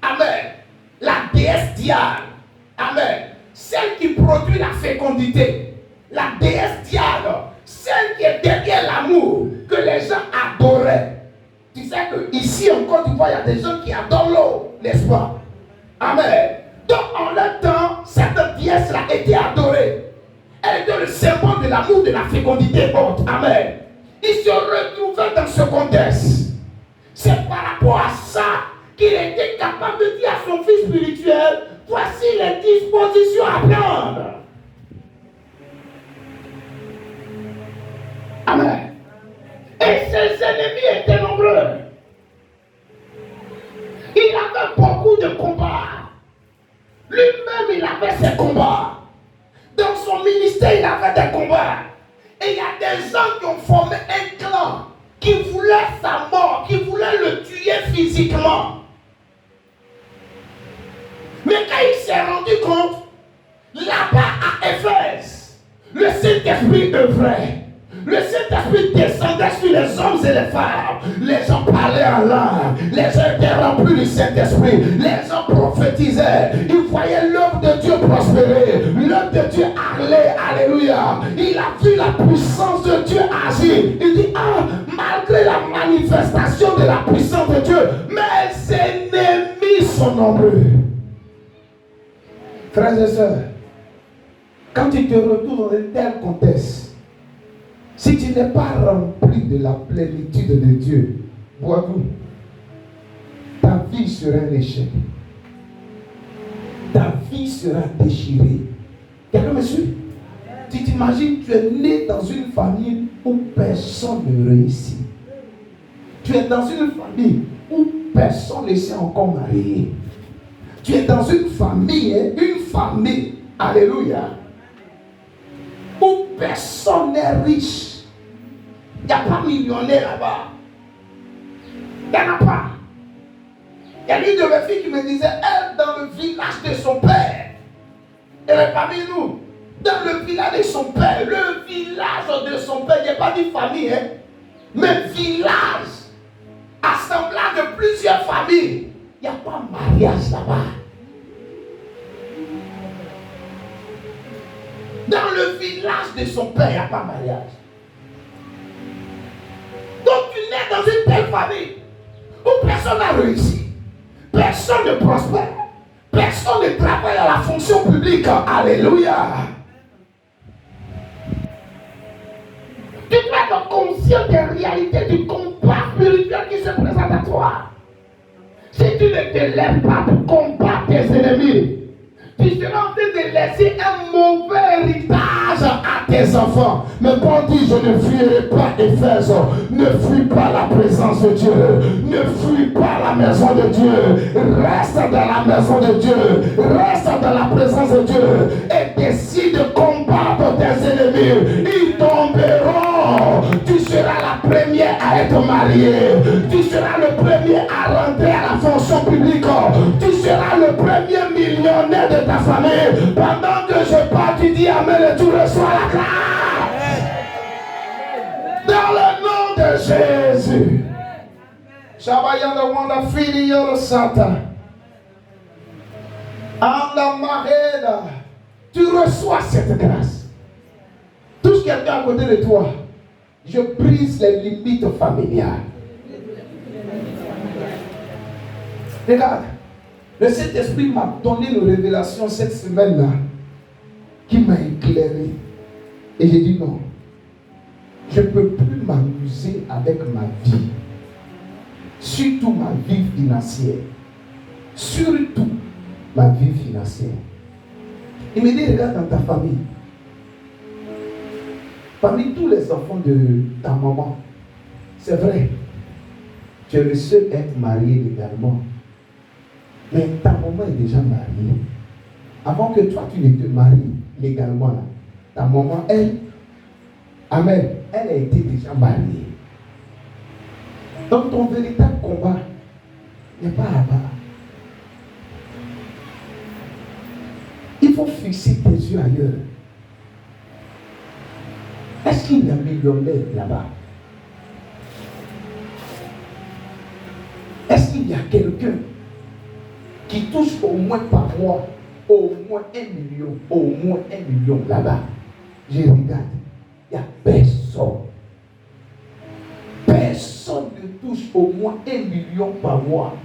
amen, la déesse Diane, amen, celle qui produit la fécondité, la déesse Diane, celle qui est derrière l'amour, que les gens adoraient. Tu sais qu'ici en Côte d'Ivoire, il y a des gens qui adorent l'eau, n'est-ce pas? Amen. Donc en leur temps, cette déesse-là était adorée. Elle était le symbole de l'amour, de la fécondité haute. Amen. Il se retrouvait dans ce contexte. C'est par rapport à ça qu'il était capable de dire à son fils spirituel, voici les dispositions à prendre. Amen. Et ses ennemis étaient nombreux. Il avait beaucoup de combats. Lui-même, il avait ses combats. Dans son ministère, il avait des combats. Et il y a des gens qui ont physiquement. Mais quand il s'est rendu compte, là-bas à Éphèse, le Saint-Esprit œuvrait. Le Saint-Esprit descendait sur les hommes et les femmes. Les gens parlaient en langue. Les gens étaient remplis du Saint-Esprit. Les gens prophétisaient. Ils voyaient l'œuvre de Dieu prospérer. L'œuvre de Dieu aller. Alléluia. Il a vu la puissance de Dieu agir. Il dit, malgré la manifestation de la puissance de Dieu, mais ses ennemis sont nombreux. Frères et sœurs, quand tu te retrouves dans un tel contexte, si tu n'es pas rempli de la plénitude de Dieu, vois-vous, ta vie sera un échec. Ta vie sera déchirée. Quelqu'un me suit? Tu t'imagines, tu es né dans une famille où personne ne réussit. Tu es dans une famille où personne ne s'est encore marié. Tu es dans une famille, alléluia, où personne n'est riche. Il n'y a pas millionnaire là-bas. Il n'y en a pas. Il y a une de mes filles qui me disait, elle, dans le village de son père, elle est parmi nous. Dans le village de son père, le village de son père, il n'y a pas dit famille, hein, mais village, assemblage de plusieurs familles. Il n'y a pas mariage là-bas. Dans le village de son père, il n'y a pas mariage. Donc tu nais dans une telle famille où personne n'a réussi, personne ne prospère, personne ne travaille à la fonction publique. Alléluia. Tu dois être conscient des réalités du combat spirituel qui se présente à toi. Si tu ne te lèves pas pour combattre tes ennemis, tu seras en train de laisser un mauvais héritage à tes enfants. Mais Paul dit, je ne fuirai pas Éphèse. Ne fuis pas la présence de Dieu. Ne fuis pas la maison de Dieu. Reste dans la maison de Dieu. Reste dans la présence de Dieu. Et décide de combattre tes ennemis. Ils tomberont. Tu seras la première à être mariée. Tu seras le premier à rentrer à la fonction publique. Tu seras le premier millionnaire de ta famille. Pendant que je parle, tu dis amen et tu reçois la grâce. Dans le nom de Jésus. Shabayanda wanda fili yoro sata. Anda mareda. Tu reçois cette grâce. Touche quelqu'un à côté de toi. Je brise les limites familiales. Regarde. Le Saint-Esprit m'a donné une révélation cette semaine-là qui m'a éclairé. Et j'ai dit non, je ne peux plus m'amuser avec ma vie. Surtout ma vie financière. Surtout ma vie financière. Il me dit, regarde dans ta famille. Parmi tous les enfants de ta maman, c'est vrai, tu es le seul à être marié légalement. Mais ta maman est déjà mariée. Avant que toi, tu ne te maries légalement, là, ta maman, elle, amen, elle a été déjà mariée. Donc ton véritable combat n'est pas là-bas. Il faut fixer tes yeux ailleurs. Est-ce qu'il y a un millionnaire là-bas? Est-ce qu'il y a quelqu'un qui touche au moins par mois, au moins 1 million là-bas? Je regarde, il n'y a personne. Personne ne touche au moins 1 million par mois.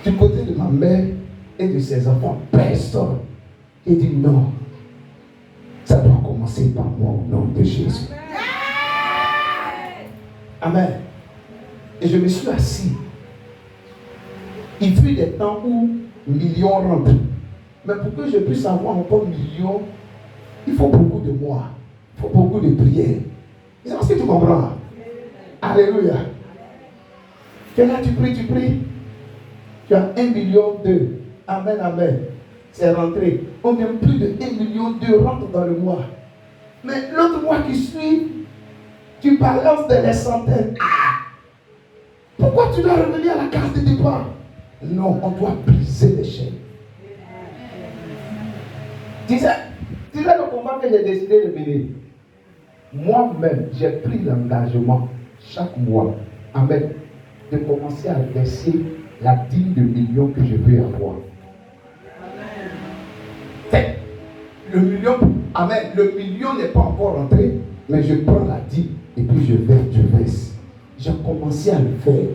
Du côté de ma mère et de ses enfants, personne. J'ai dit non, ça doit commencer par moi au nom de Jésus. Amen. Et je me suis assis. Il fut des temps où millions rentrent. Mais pour que je puisse avoir encore millions, il faut beaucoup de mois. Il faut beaucoup de prières. Est-ce que tu comprends? Alléluia. Tu es là, tu pries. Tu as 1,2 million. Amen, amen. C'est rentré. On vient plus de 1,2 million rentre dans le mois. Mais l'autre mois qui suit, Tu balances des centaines. Ah! Pourquoi tu dois revenir à la case de départ? Non, on doit briser les chaînes. Tu sais le combat que j'ai décidé de mener. Moi-même, j'ai pris l'engagement chaque mois, amen, de commencer à verser la dîme de millions que je veux avoir. Amen. Le million, amen, le million n'est pas encore rentré, mais je prends la dîme et puis je verse. J'ai commencé à le faire.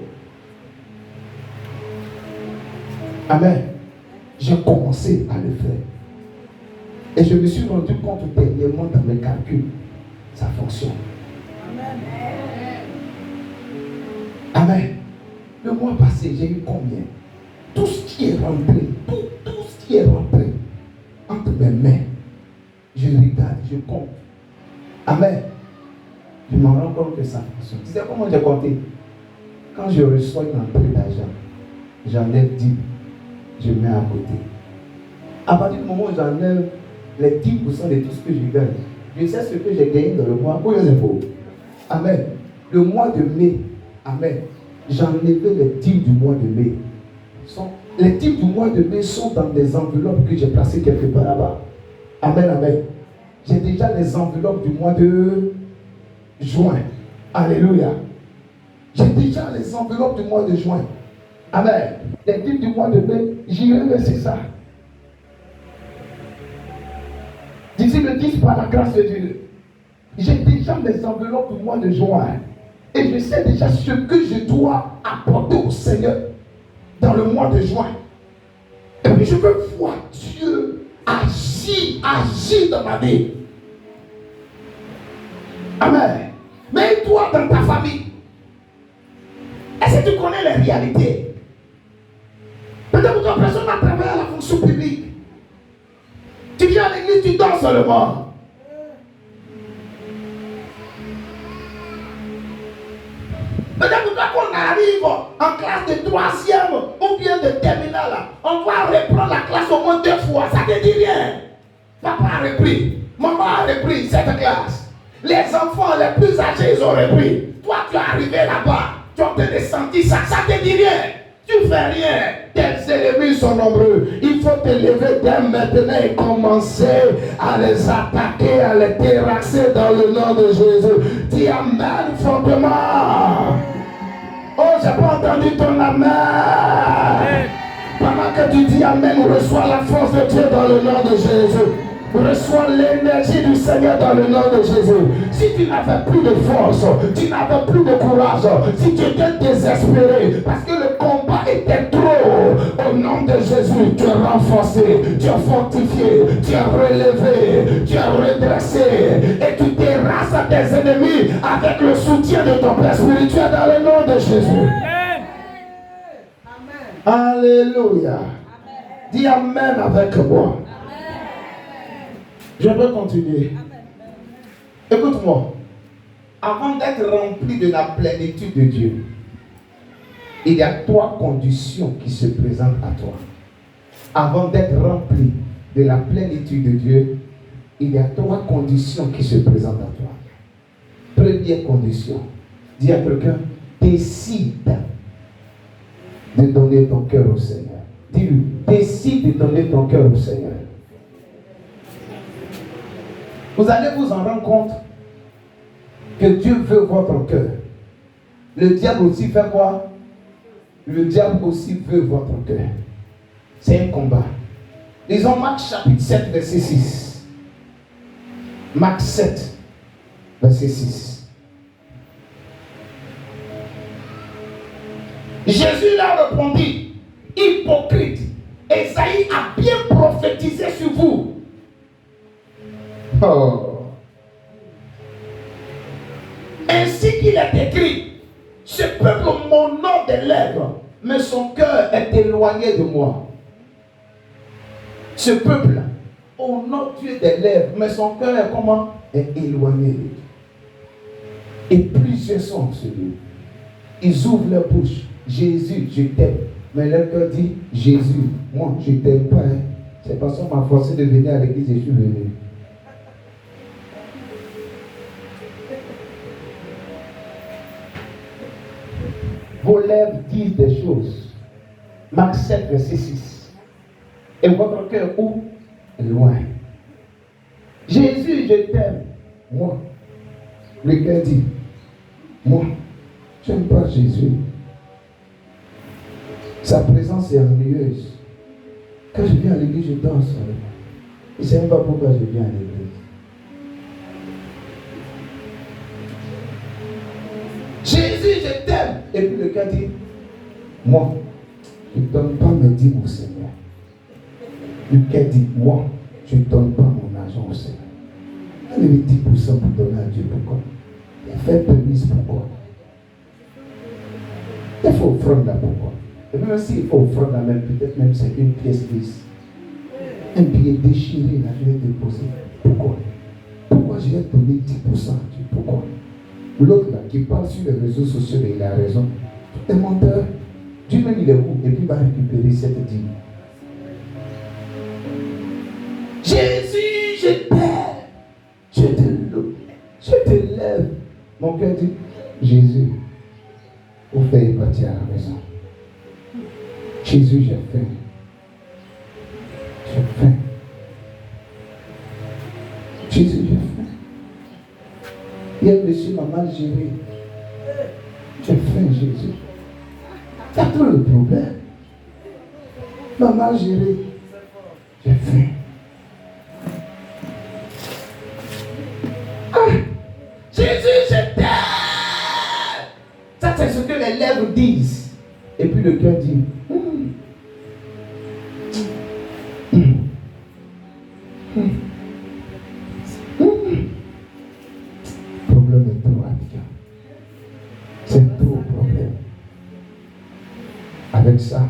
Amen. J'ai commencé à le faire. Et je me suis rendu compte dernièrement dans mes calculs, ça fonctionne. Amen. Le mois passé, j'ai eu combien? Tout ce qui est rentré, tout ce qui est rentré entre mes mains, je regarde, je compte. Amen. Je me rends compte que ça fonctionne. Tu sais comment j'ai compté? Quand je reçois une entrée d'argent, j'enlève 10, je mets à côté. À partir du moment où j'enlève les 10% de tout ce que je gagne, je sais ce que j'ai gagné dans le mois. Où est-ce faux? Amen. Le mois de mai, amen. J'ai enlevé les 10 du mois de mai. Les 10 du mois de mai sont dans des enveloppes que j'ai placées quelque part là-bas. Amen, amen. J'ai déjà les enveloppes du mois de juin. Alléluia. J'ai déjà les enveloppes du mois de juin. Amen. Les 10 du mois de mai, j'irai verser ça. D'ici le 10 par la grâce de Dieu. J'ai déjà mes enveloppes du mois de juin. Et je sais déjà ce que je dois apporter au Seigneur dans le mois de juin. Et puis je veux voir Dieu agir dans ma vie. Amen. Mais toi, dans ta famille, est-ce que tu connais les réalités? Peut-être que ton personne a travaillé à la fonction publique. Tu viens à l'église, tu dors seulement. Peut-être que quand on arrive en classe de 3e ou bien de terminale, on va reprendre la classe au moins 2 fois. Ça ne te dit rien. Papa a repris, maman a repris cette classe. Les enfants les plus âgés, ils ont repris. Toi, tu es arrivé là-bas, tu as descendu ça, ça ne te dit rien. Tu ne fais rien. Tes ennemis sont nombreux. Il faut te lever dès maintenant et commencer à les attaquer, à les terrasser dans le nom de Jésus. Dis amen fortement. Oh, j'ai pas entendu ton amen. Pendant que tu dis amen, reçois la force de Dieu dans le nom de Jésus. Reçois l'énergie du Seigneur dans le nom de Jésus. Si tu n'avais plus de force, tu n'avais plus de courage, si tu étais désespéré, parce que le combat était trop, au nom de Jésus, tu es renforcé, tu es fortifié, tu es relevé, tu es redressé, et tu terrasses tes ennemis avec le soutien de ton Père spirituel dans le nom de Jésus. Amen. Alléluia. Amen. Dis amen avec moi. Je peux continuer. Écoute-moi. Avant d'être rempli de la plénitude de Dieu, il y a 3 conditions qui se présentent à toi. Avant d'être rempli de la plénitude de Dieu, il y a 3 conditions qui se présentent à toi. Première condition, dis à quelqu'un, décide de donner ton cœur au Seigneur. Dis-lui, décide de donner ton cœur au Seigneur. Vous allez vous en rendre compte que Dieu veut votre cœur. Le diable aussi fait quoi? Le diable aussi veut votre cœur. C'est un combat. Lisons Marc chapitre 7, verset 6. Marc 7, verset 6. Jésus leur répondit, hypocrite, Esaïe a bien prophétisé sur vous. Oh. Ainsi qu'il est écrit, ce peuple m'honore des lèvres, mais son cœur est éloigné de moi. Ce peuple honore Dieu des lèvres, mais son cœur est comment? Est éloigné de Dieu. Et plusieurs sont celui. Ils ouvrent leur bouche. Jésus, je t'aime. Mais leur cœur dit, Jésus, moi je t'aime pas. Hein. C'est parce qu'on m'a forcé de venir à l'église et je suis venu. vos lèvres disent des choses. Marc 7, verset 6. Et votre cœur où? Loin. Jésus, je t'aime. Moi. Le cœur dit, moi, je n'aime pas Jésus. Sa présence est ennuyeuse. Quand je viens à l'église, je danse. Je ne sais même pas pourquoi je viens à l'église. Jésus, je t'aime. Et puis le cœur dit, moi, je ne donne pas mes dîmes au Seigneur. Le cœur dit, moi, je ne donne pas mon argent au Seigneur. Elle avait 10% pour donner à Dieu. Pourquoi? Il a fait permise. Pourquoi? Il faut offrande là. Pourquoi? Et même s'il faut offrande là, même peut-être même c'est une pièce lisse. Un billet déchiré, là, je vais déposer. Pourquoi? Pourquoi j'ai donné 10% à Dieu? Pourquoi? L'autre là, qui parle sur les réseaux sociaux, il a raison. Tout est menteur. Dieu même il est où? Et puis il va récupérer cette dîme. Jésus, je t'aime. Je te loue. Je te lève. Mon cœur dit, Jésus, vous faites partir à la maison. Jésus, j'ai faim. J'ai faim. Jésus, j'ai faim. Hier, monsieur m'a mal géré. J'ai faim, Jésus. C'est tout le problème. M'a mal géré. J'ai faim. Ah, Jésus, je t'aime. Ça, c'est ce que les lèvres disent. Et puis le cœur dit, problème est trop radical. C'est trop problème. Avec ça,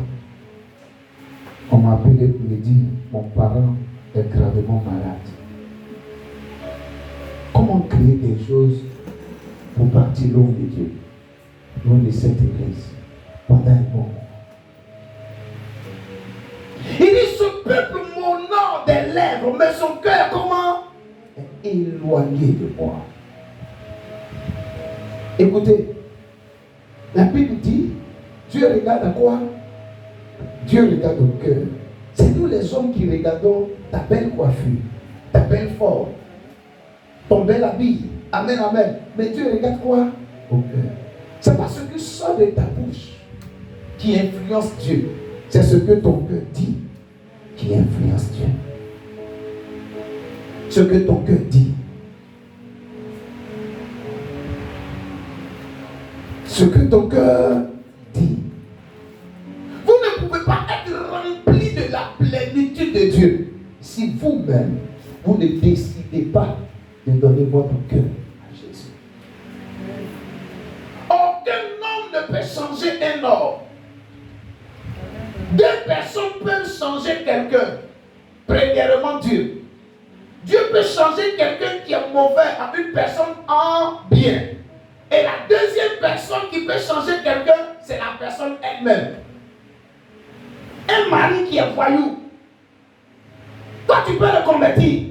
on m'a appelé pour me dire, mon parent est gravement malade. Comment créer des choses pour partir loin de Dieu, loin de cette église, pendant un moment? Il dit, ce peuple m'honore des lèvres, mais son cœur, comment? Est éloigné de moi. Écoutez, la Bible dit, Dieu regarde à quoi? Dieu regarde au cœur. C'est nous les hommes qui regardons ta belle coiffure, ta belle forme, ton bel habit. Amen, amen. Mais Dieu regarde quoi? Au cœur. C'est pas ce qui sort de ta bouche qui influence Dieu. C'est ce que ton cœur dit qui influence Dieu. Ce que ton cœur dit. Ce que ton cœur dit. Vous ne pouvez pas être rempli de la plénitude de Dieu si vous-même, vous ne décidez pas de donner votre cœur à Jésus. Aucun homme ne peut changer un homme. Deux personnes peuvent changer quelqu'un. Premièrement, Dieu. Dieu peut changer quelqu'un qui est mauvais à une personne en bien. Et la deuxième personne qui peut changer quelqu'un, c'est la personne elle-même. Un mari qui est voyou, toi tu peux le convertir.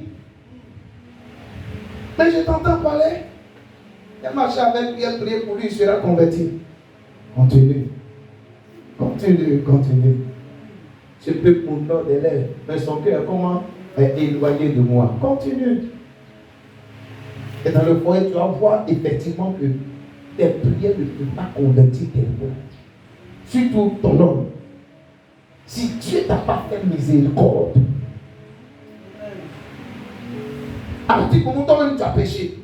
Mais je t'entends parler. Il marche avec lui, il prie pour lui, il sera converti. Continue. Continue, continue. Je peux m'honore des lèvres, mais son cœur, comment? Est éloigné de moi. Continue. Et dans le foyer, tu vas voir effectivement que tes prières ne peuvent pas convertir quelqu'un. Surtout ton homme. Si Dieu t'a pas fait miséricorde, à partir du moment où toi-même tu as péché,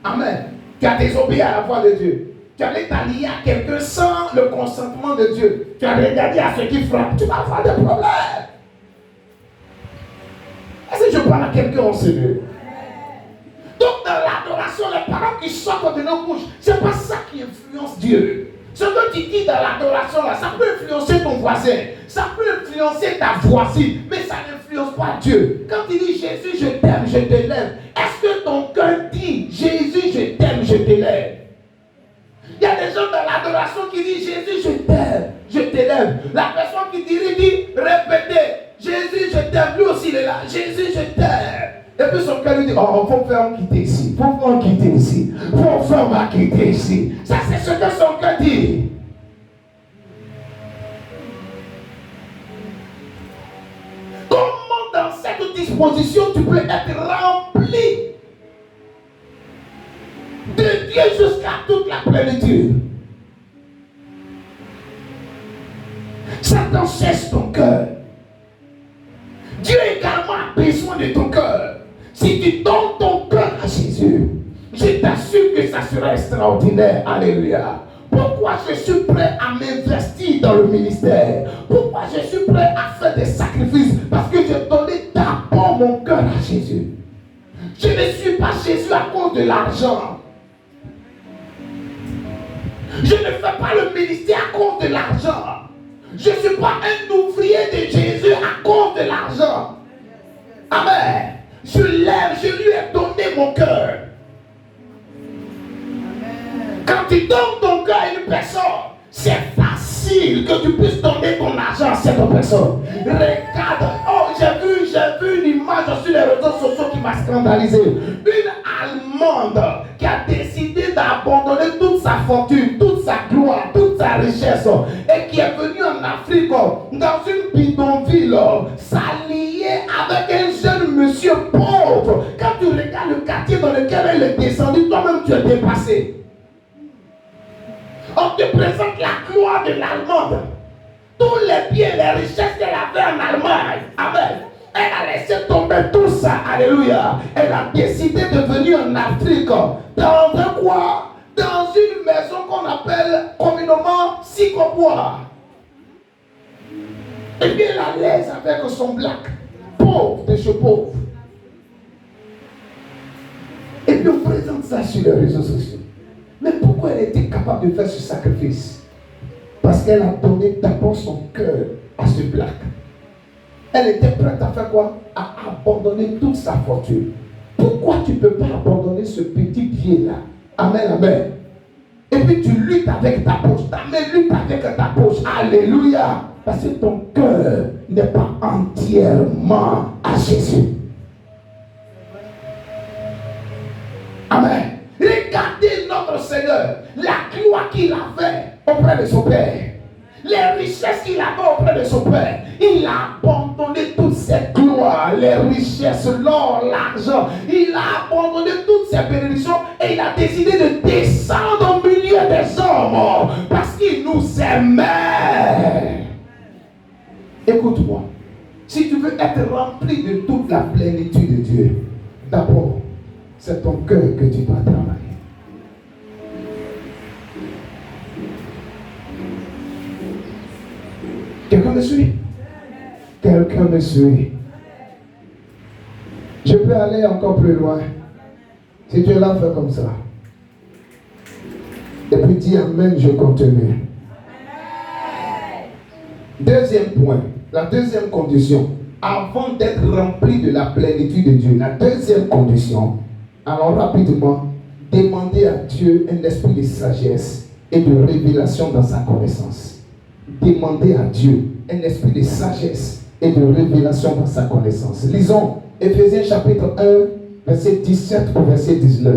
amen, tu as désobéi à la voix de Dieu, tu allais t'allier à quelqu'un sans le consentement de Dieu, tu as regardé à ceux qui frappent, tu vas avoir des problèmes. Est-ce que je parle à quelqu'un en Seigneur? Donc dans l'adoration, les paroles qui sortent de nos bouches, c'est pas ça qui influence Dieu. Ce que tu dis dans l'adoration là, ça peut influencer ton voisin, ça peut influencer ta voisine, mais ça n'influence pas Dieu. Quand il dit Jésus, je t'aime, je t'élève, est-ce que ton cœur dit Jésus, je t'aime, je t'élève? Il y a des gens dans l'adoration qui disent Jésus, je t'aime, je t'élève. La personne qui dit répétez, Jésus, je t'aime, lui aussi il est là, Jésus, je t'aime. Et puis son cœur lui dit, oh, faut faire quitter ici, faut faire quitter ici, faut faire quitter ici. Ça c'est ce que son cœur dit. disposition, tu peux être rempli de Dieu jusqu'à toute la plénitude. Satan cherche ton cœur. Dieu également a besoin de ton cœur. Si tu donnes ton cœur à Jésus, je t'assure que ça sera extraordinaire. Alléluia. Pourquoi je suis prêt à m'investir dans le ministère? Pourquoi je suis prêt à faire des sacrifices? Parce que j'ai donné d'abord mon cœur à Jésus. Je ne suis pas Jésus à cause de l'argent. Je ne fais pas le ministère à cause de l'argent. Je ne suis pas un ouvrier de Jésus à cause de l'argent. Amen. Je l'aime, je lui ai donné mon cœur. Quand tu donnes ton cœur à une personne, c'est facile que tu puisses donner ton argent à cette personne. Regarde, oh, j'ai vu une image sur les réseaux sociaux qui m'a scandalisé. Une Allemande qui a décidé d'abandonner toute sa fortune, toute sa gloire, toute sa richesse et qui est venue en Afrique dans une bidonville s'allier avec un jeune monsieur pauvre. Quand tu regardes le quartier dans lequel elle est descendue, toi-même tu es dépassé. On te présente la gloire de l'Allemande. Tous les biens, les richesses qu'elle avait en Allemagne. Amen. Elle a laissé tomber tout ça. Alléluia. Elle a décidé de venir en Afrique. Dans un quoi? Dans une maison qu'on appelle communément Sikobois. Et bien elle est à l'aise avec son black. Pauvre de chez pauvre. Et puis on présente ça sur les réseaux sociaux. Mais pourquoi elle était capable de faire ce sacrifice? Parce qu'elle a donné d'abord son cœur à ce black. Elle était prête à faire quoi? À abandonner toute sa fortune. Pourquoi tu ne peux pas abandonner ce petit pied-là? Amen, amen. Et puis tu luttes avec ta poche. Ta main lutte avec ta poche. Alléluia. Parce que ton cœur n'est pas entièrement à Jésus. Amen. Regardez notre Seigneur, la gloire qu'il avait auprès de son Père, les richesses qu'il avait auprès de son Père. Il a abandonné toute cette gloire, les richesses, l'or, l'argent. Il a abandonné toutes ces bénédictions et il a décidé de descendre au milieu des hommes parce qu'il nous aimait. Écoute-moi, si tu veux être rempli de toute la plénitude de Dieu, d'abord, c'est ton cœur que tu dois travailler. Quelqu'un me suit? Quelqu'un me suit? Je peux aller encore plus loin. Si tu es là, fais comme ça. Et puis dis Amen, je continue. Deuxième point, la deuxième condition. Avant d'être rempli de la plénitude de Dieu, la deuxième condition, alors rapidement, demandez à Dieu un esprit de sagesse et de révélation dans sa connaissance. Demandez à Dieu un esprit de sagesse et de révélation dans sa connaissance. Lisons Éphésiens chapitre 1, verset 17 au verset 19.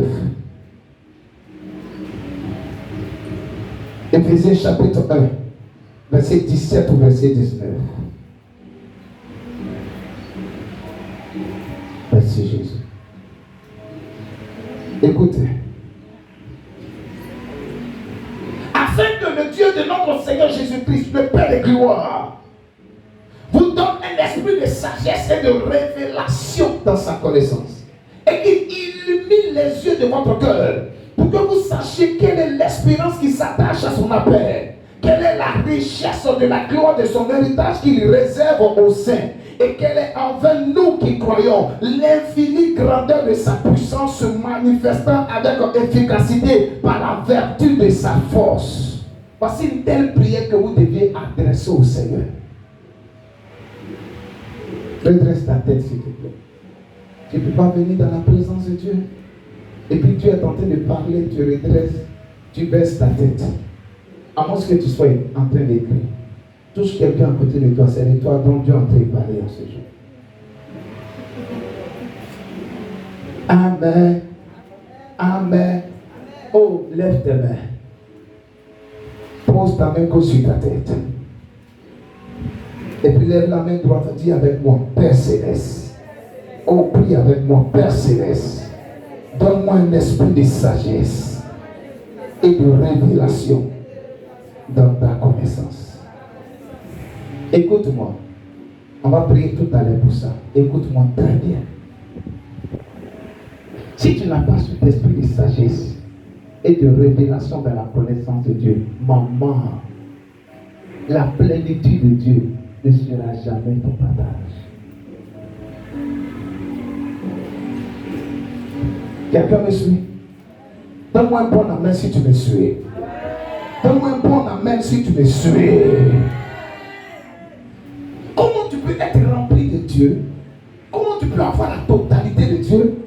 Éphésiens chapitre 1, verset 17 au verset 19. Merci Jésus. Écoutez. Afin que le Dieu de notre Seigneur Jésus-Christ, le Père de gloire, vous donne un esprit de sagesse et de révélation dans sa connaissance. Et qu'il illumine les yeux de votre cœur pour que vous sachiez quelle est l'espérance qui s'attache à son appel. Quelle est la richesse de la gloire de son héritage qu'il réserve aux saints. Et quelle est envers nous qui croyons l'infinie grandeur de sa puissance se manifestant avec efficacité par la vertu de sa force. Voici une telle prière que vous deviez adresser au Seigneur. Redresse ta tête s'il te plaît. Tu ne peux pas venir dans la présence de Dieu. Et puis tu es en train de parler, tu redresses, tu baisses ta tête. À moins que tu sois en train d'écrire. Touche quelqu'un à côté de toi, c'est de toi dont Dieu est en train de parler en ce jour. Amen. Amen. Oh, lève tes mains. Pose ta main gauche sur ta tête. Et puis lève la main droite, dis avec moi, Père Céleste, Oh, prie avec moi, Père Céleste. Donne-moi un esprit de sagesse et de révélation dans ta connaissance. Écoute-moi. On va prier tout à l'heure pour ça. Écoute-moi très bien. Si tu n'as pas cet esprit de sagesse et de révélation dans la connaissance de Dieu, maman, la plénitude de Dieu ne sera jamais ton partage. Quelqu'un me suit? Donne-moi un bon amen si tu me suis. Donne-moi un bon amen si tu me suis. Comment tu peux être rempli de Dieu? Comment tu peux avoir la totalité de Dieu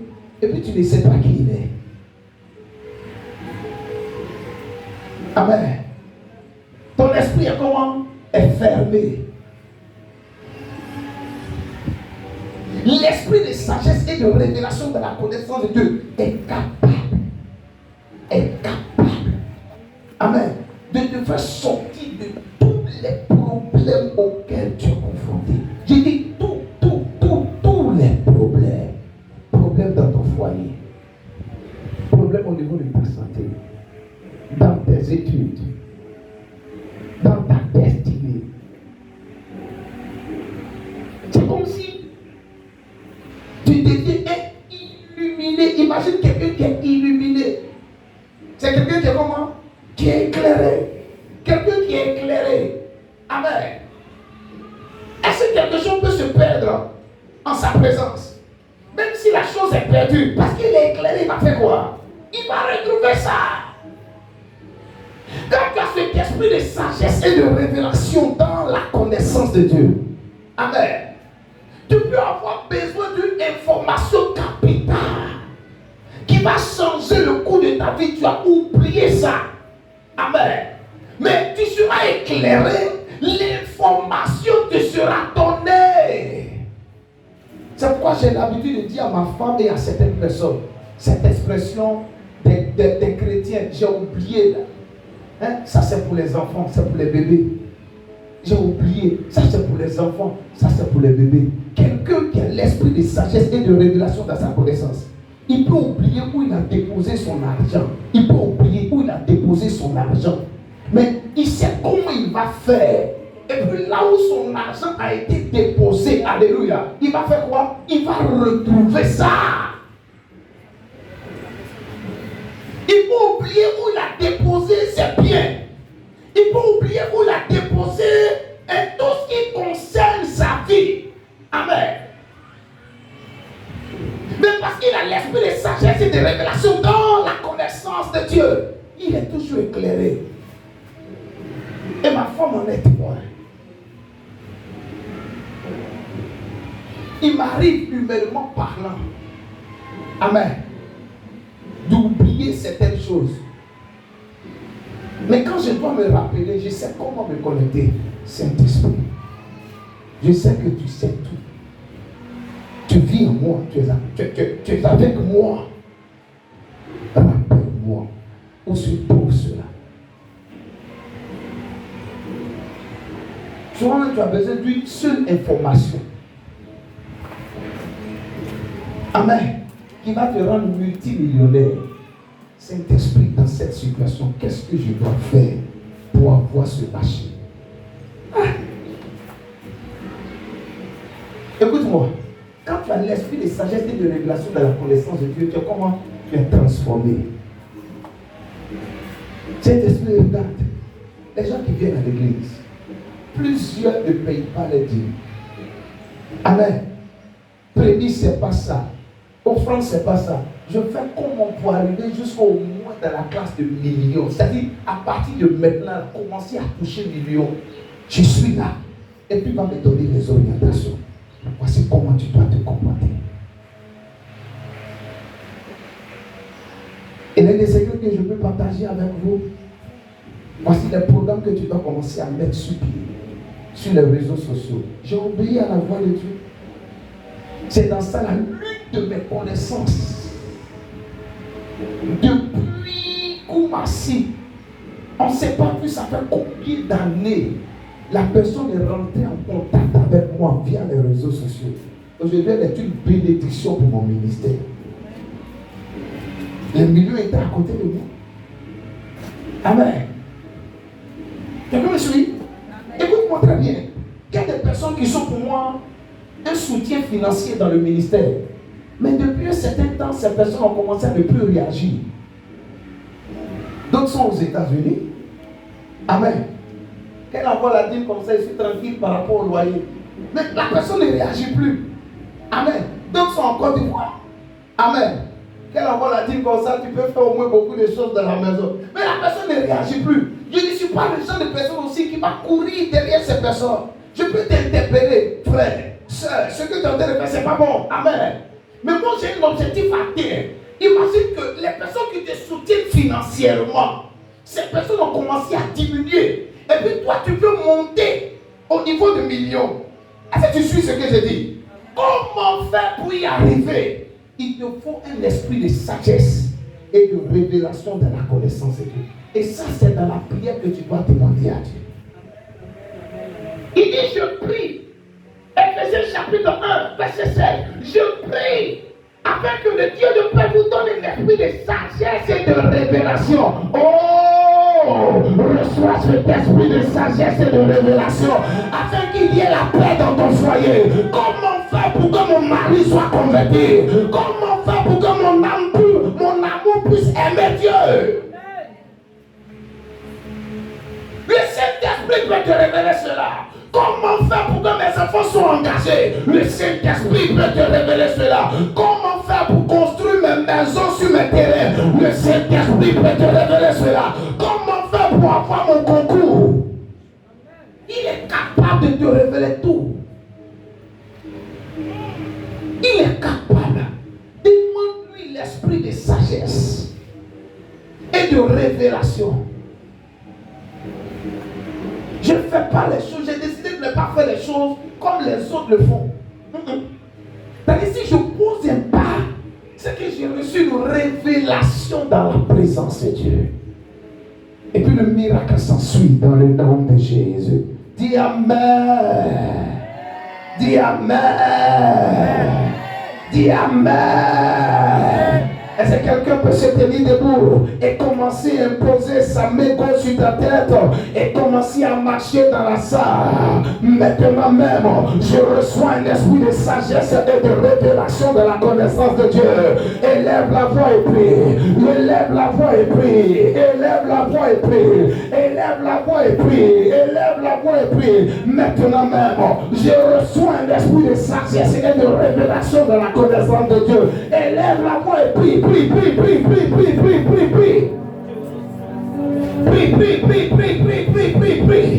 et puis tu ne sais pas qui il est? Amen. Ton esprit est comment? Est fermé. L'esprit de sagesse et de révélation de la connaissance de Dieu est capable. Amen. De te faire sortir de tous les problèmes auxquels tu es confronté. J'ai dit tous les problèmes. Problèmes dans ton foyer. Problèmes au niveau de ta santé. Dans tes études. Dans ta destinée. C'est comme si tu deviens illuminé. Imagine quelqu'un qui est illuminé. C'est quelqu'un qui est comment? Qui est éclairé. Quelqu'un qui est éclairé. Amen. Est-ce que quelque chose peut se perdre en sa présence? Même si la chose est perdue, parce qu'il est éclairé, il va faire quoi? Il va retrouver ça. Quand tu as cet esprit de sagesse et de révélation dans la connaissance de Dieu, amen, tu peux avoir besoin d'une information capitale qui va changer le cours de ta vie. Tu as oublié ça. Amen. Mais tu seras éclairé, l'information te sera donnée. C'est pourquoi j'ai l'habitude de dire à ma femme et à certaines personnes, cette expression des chrétiens, j'ai oublié là. Hein? Ça c'est pour les enfants, c'est pour les bébés. J'ai oublié, ça c'est pour les enfants, ça c'est pour les bébés. Quelqu'un qui a l'esprit de sagesse et de révélation dans sa connaissance, il peut oublier où il a déposé son argent. Il peut oublier où il a déposé son argent. Mais il sait comment il va faire. Et puis là où son argent a été déposé, alléluia, il va faire quoi? Il va retrouver ça. Il peut oublier où il a déposé ses biens. Il peut oublier où il a déposé tout ce qui concerne sa vie. Amen. Mais parce qu'il a l'esprit de sagesse et de révélation dans la connaissance de Dieu, il est toujours éclairé. Et ma femme en est témoin. Il m'arrive humainement parlant, amen, d'oublier certaines choses. Mais quand je dois me rappeler, je sais comment me connecter. Saint-Esprit, je sais que tu sais tout. Tu vis en moi, tu es avec moi. Rappelle-moi où se trouve cela. Souvent, tu as besoin d'une seule information. Amen. Qui va te rendre multimillionnaire. Saint-Esprit, dans cette situation, qu'est-ce que je dois faire pour avoir ce marché? Écoute-moi. Quand tu as l'esprit de sagesse et de révélation dans la connaissance de Dieu, tu es comment? Tu es transformé. Cet esprit regarde. Les gens qui viennent à l'église, plusieurs ne payent pas les dîmes. Amen. Prémisse, c'est pas ça. Offrande, c'est pas ça. Je fais comment pour arriver jusqu'au moins dans la classe de millions. C'est-à-dire, à partir de maintenant, commencer à toucher millions. Je suis là. Et puis, il va me donner les orientations. Voici comment tu dois te comporter. Et l'un des secrets que je peux partager avec vous, voici les programmes que tu dois commencer à mettre sur pied, sur les réseaux sociaux. J'ai obéi à la voix de Dieu. C'est dans ça la lutte de mes connaissances. Depuis Koumassi, on ne sait pas plus ça fait combien d'années la personne est rentrée en contact avec moi via les réseaux sociaux. Aujourd'hui, elle est une bénédiction pour mon ministère. Les millions étaient à côté de moi. Amen. Quelqu'un me suit? Écoute-moi très bien. Il y a des personnes qui sont pour moi un soutien financier dans le ministère. Mais depuis un certain temps, ces personnes ont commencé à ne plus réagir. D'autres sont aux États-Unis. Amen. Qu'elle envoie la dîme comme ça, je suis tranquille par rapport au loyer. Mais la personne ne réagit plus. Amen. D'autres sont en Côte d'Ivoire. Amen. Qu'elle envoie la dîme comme ça, tu peux faire au moins beaucoup de choses dans la maison. Mais la personne ne réagit plus. Je ne suis pas le genre de personne aussi qui va courir derrière ces personnes. Je peux t'interpeller, frère, soeur, ce que tu es en train de faire, c'est pas bon. Amen. Mais moi, j'ai un objectif à terre. Imagine que les personnes qui te soutiennent financièrement, ces personnes ont commencé à diminuer. Et puis toi, tu peux monter au niveau de millions. Est-ce que tu suis ce que je dis? Comment faire pour y arriver? Il te faut un esprit de sagesse et de révélation de la connaissance de Dieu. Et ça, c'est dans la prière que tu dois demander à Dieu. Il dit, je prie. Ephésiens chapitre 1, verset 16. Je prie afin que le Dieu de paix vous donne un esprit de sagesse et de révélation. Oh, reçois cet esprit de sagesse et de révélation afin qu'il y ait la paix dans ton foyer. Comment faire pour que mon mari soit converti? Comment faire pour que mon amour puisse aimer Dieu? Le Saint-Esprit peut te révéler cela. Comment faire pour que mes enfants soient engagés? Le Saint-Esprit peut te révéler cela. Comment faire pour construire mes maisons sur mes terrains? Le Saint-Esprit peut te révéler cela. Comment faire pour avoir mon concours? Il est capable de te révéler tout. Il est capable. Demande-lui l'esprit de sagesse et de révélation. Je ne fais pas les choses, j'ai décidé de ne pas faire les choses comme les autres le font. C'est-à-dire, si je pose un pas, c'est que j'ai reçu une révélation dans la présence de Dieu. Et puis le miracle s'ensuit dans le nom de Jésus. Dis Amen. Dis Amen. Dis Amen. Est-ce que quelqu'un peut se tenir debout et commencer à imposer sa main gauche sur ta tête et commencer à marcher dans la salle? Maintenant même, je reçois un esprit de sagesse et de révélation de la connaissance de Dieu. Élève la voix et prie. Élève la voix et prie. Élève la voix et prie. Élève la voix et prie. Élève la voix et prie. Maintenant même, je reçois un esprit de sagesse et de révélation de la connaissance de Dieu. Élève la voix et prie. Prie, prie, prie, prie, prie, prie, prie, prie. Prie, prie, prie, prie, prie, prie, prie, prie.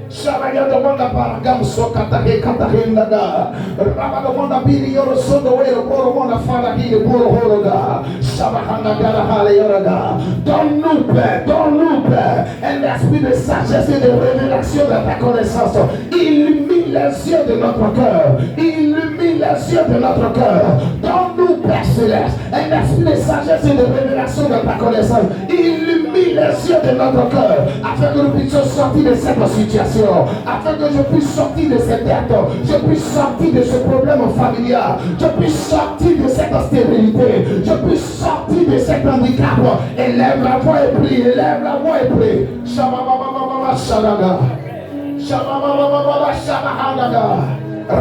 Shabaya demanda para gamso katake katarindaga. Raba demanda biri yoro sodo wero poro mona fana hiri poro horoga. Shabahanda gara hale yoraga. Donne-nous paix, donne-nous paix. Un esprit de sagesse et de révélation de ta connaissance. Illumine les yeux de notre cœur. Illumine les yeux de notre cœur. Donne-nous paix céleste. Un esprit de sagesse et de révélation de ta connaissance. Illumine les yeux de notre cœur. Afin que nous puissions sortir de cette situation. Afin que je puisse sortir de cette dette, je puisse sortir de ce problème familial, je puisse sortir de cette stérilité, je puisse sortir de cet handicap. Élève la voix et prie, élève la voix et prie. Shabababababa shadaga. Shabababababa shabahadaga. Oh,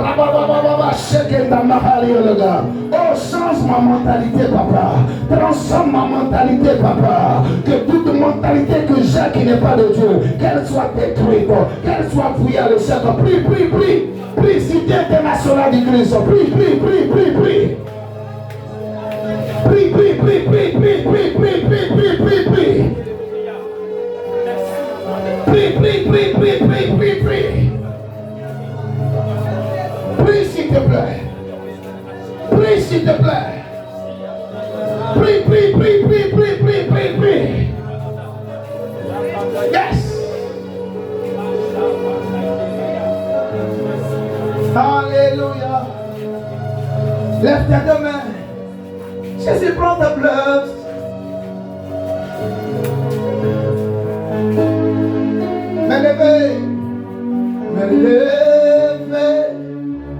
change ma mentalité, papa. Transforme ma mentalité, papa. Que toute mentalité que j'ai qui n'est pas de Dieu, qu'elle soit détruite, qu'elle soit fouillée à l'échec. Prie, prie, prie. Prie, cité internationale du Christ. Prie, prie, prie, prie, prie. Prie, prie, prie, prie, prie, prie, prie, prie, prie, prie, prie. Prie, prie, prie, prie, prie, prie, prie. Prie s'il te plaît. Prie s'il te plaît. Prie, prie, prie, prie, prie, prie, prie, prie. Yes. Alléluia. Lève tes deux mains. Jésus prend ta place. Me levez. Me levez.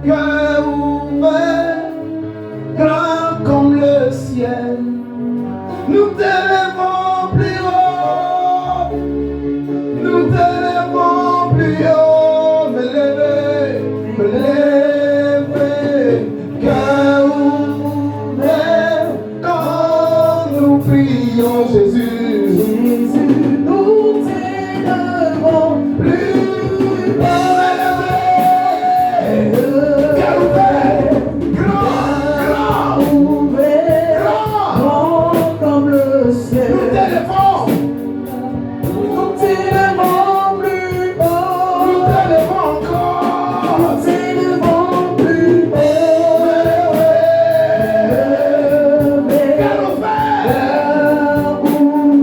Cœur ouvert. t'élevons. Nous t'élevons plus haut. Nous t'élevons encore. Nous t'élevons plus haut.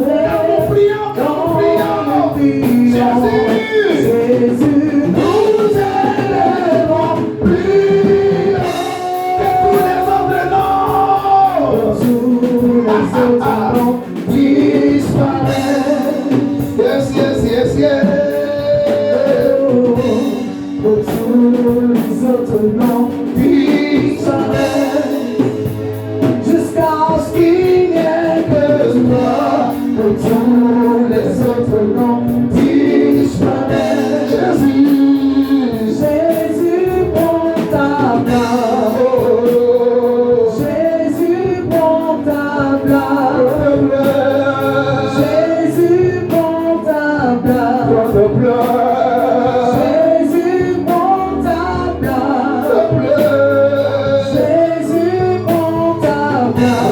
Car nous prions, car nous prions. Jésus, nous élevons plus haut que tous les autres noms. Disparaît. Yes, yes, yes, yes. Tous les autres noms disparaissent jusqu'à ce qu'il n'y ait que toi. Tous les autres noms disparaissent. Jésus, prends ta place. Jésus, prends ta place. Jésus, prends ta place. Jésus, prends ta place. Jésus, prends ta place.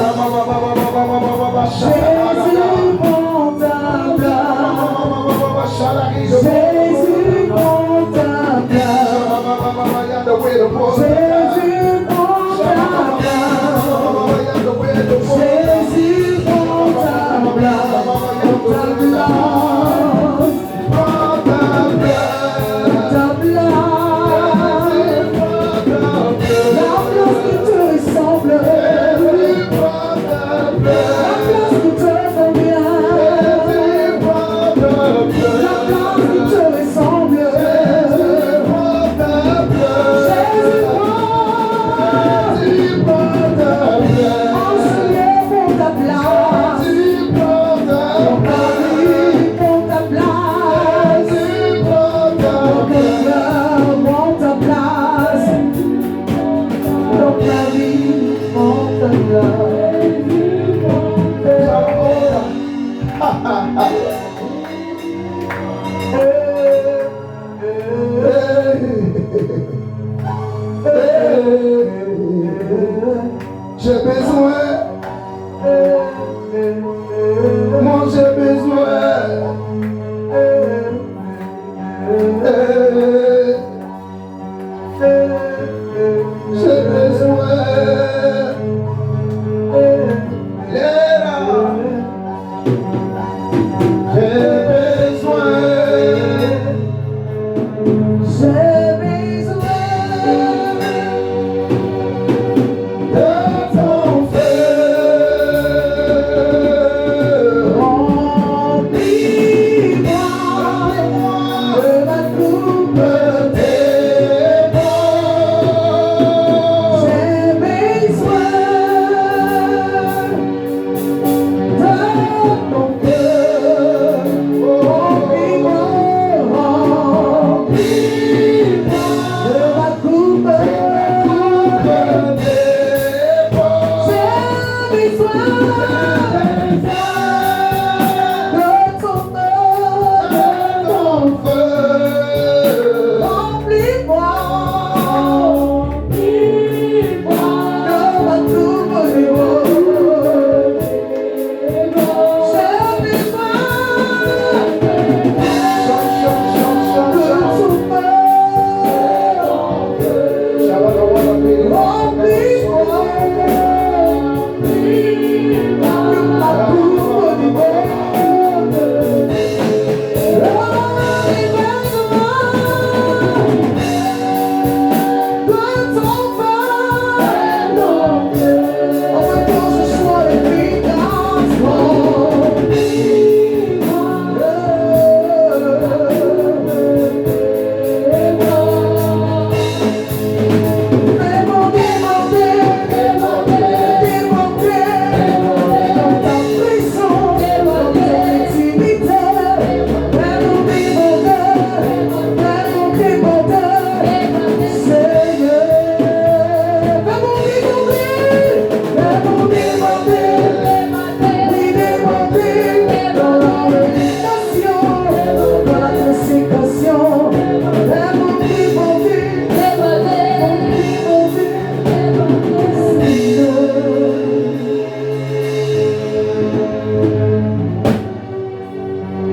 Jésus, prends ta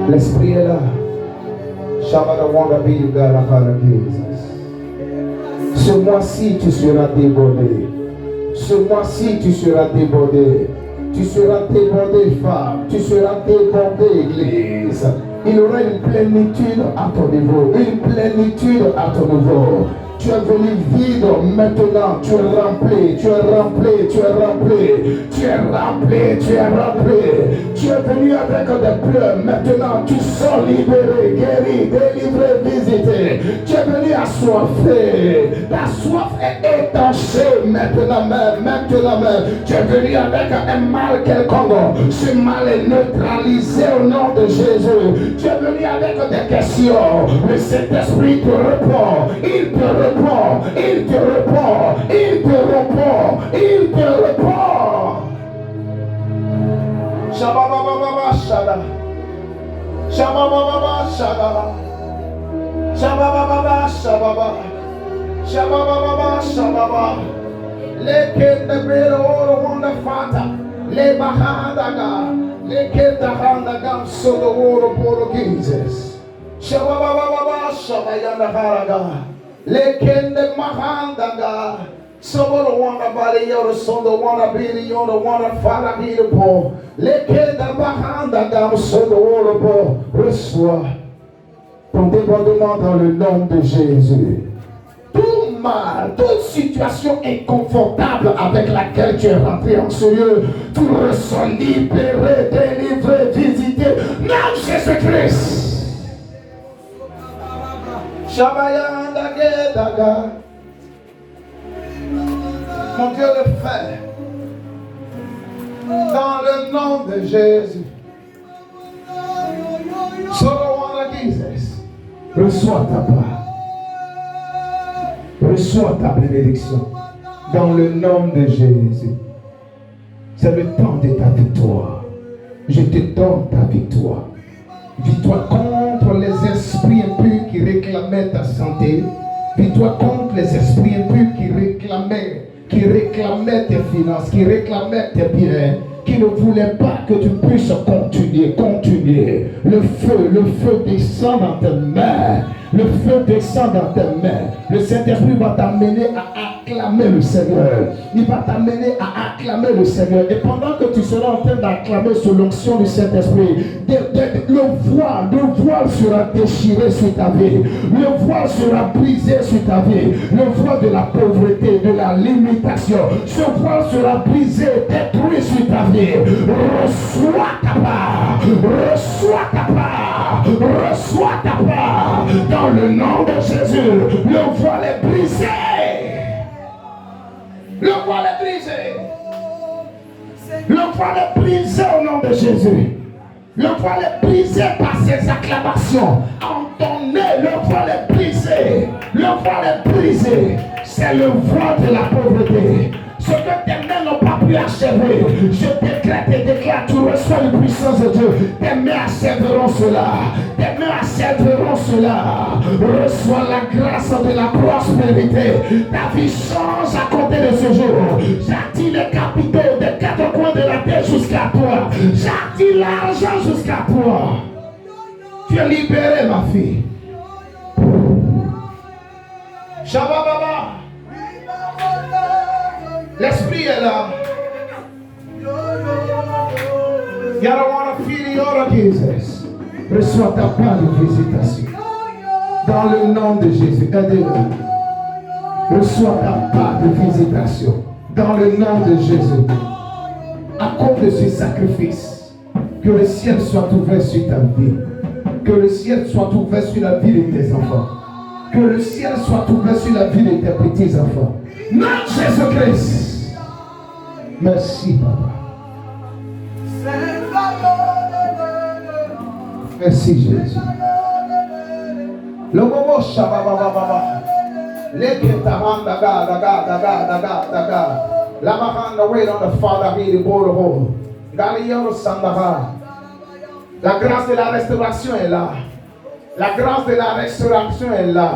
L'esprit est là. Shabbat wanda be God of our Jesus. Ce mois-ci, tu seras débordé. Ce mois-ci, tu seras débordé. Tu seras débordé, femme. Tu seras débordé, église. Il y aura une plénitude à ton niveau. Une plénitude à ton niveau. Tu es venu vide, maintenant tu es rempli, tu es rempli, tu es rempli, tu es rempli, tu es rempli. Tu es venu avec des pleurs, maintenant tu sors libéré, guéri, délivré, visité. Tu es venu assoiffé, ta soif est étanchée maintenant même. Tu es venu avec un mal quelconque, ce mal est neutralisé au nom de Jésus. Tu es venu avec des questions, mais cet esprit te répond, il te répond. Il te répond, il te répond, il te répond. Shabababa shada. Shabababa shada. Shabababa shababa. Shabababa shababa. Lekende bero wonda fata. Le bahandaga. Lekende handaga solo woro Portugueses. Shabababa shabayanda haraga. Lekende mahandaga. Somebody wanna body your son, the wanna be the other wanna follow me the ball. Lekende mahandaga solo woro bo. Reçois ton débordement dans le nom de Jésus. Tout mal, toute situation inconfortable avec laquelle tu es rentré en ce lieu, tu reçois libéré, délivré, visité. Non, Jésus-Christ. Mon Dieu le fait. Dans le nom de Jésus. Jesus. Reçois ta part. Reçois ta bénédiction. Dans le nom de Jésus. C'est le temps de ta victoire. Je te donne ta victoire. Victoire contre les esprits impurs qui réclamaient ta santé. Victoire contre les esprits impurs qui réclamaient tes finances, qui réclamaient tes biens, qui ne voulaient pas que tu puisses continuer. Le feu descend dans tes mains. Le feu descend dans tes mains. Le Saint-Esprit va t'amener à acclamer le Seigneur. Il va t'amener à acclamer le Seigneur. Et pendant que tu seras en train d'acclamer sous l'onction du Saint-Esprit, le voile sera déchiré sur ta vie. Le voile sera brisé sur ta vie. Le voile de la pauvreté, de la limitation. Ce voile sera brisé, détruit sur ta vie. Reçois ta part. Reçois ta part. Reçois ta part. Dans le nom de Jésus, le voile est brisé. Le voile est brisé. Le voile est brisé au nom de Jésus. Le voile est brisé par ses acclamations. Entendez, le voile est brisé. Le voile est brisé. C'est le voile de la pauvreté. Ce que tes mains n'ont pas pu achever, je décrète et déclare, tu reçois la puissance de Dieu. Tes mains achèveront cela. Tes mains achèveront cela. Reçois la grâce de la prospérité. Ta vie change à compter de ce jour. J'attire les capitaux des quatre coins de la terre jusqu'à toi. J'attire l'argent jusqu'à toi. Tu es libéré, ma fille. Shabababa. L'esprit est là. You don't want to feel your Jesus. Reçois ta part de visitation. Dans le nom de Jésus, aidez-le. Reçois ta part de visitation. Dans le nom de Jésus. À cause de ce sacrifice, que le ciel soit ouvert sur ta vie. Que le ciel soit ouvert sur la vie de tes enfants. Que le ciel soit ouvert sur la vie de tes petits enfants. Non, Jésus-Christ. Merci, Papa. Merci, Jésus. Le moment Shabababa. Leketaman daga. La mahanda wait on the Father he the border. Galileo Sandaha. La grâce de la restauration est là. La grâce de la restauration est là.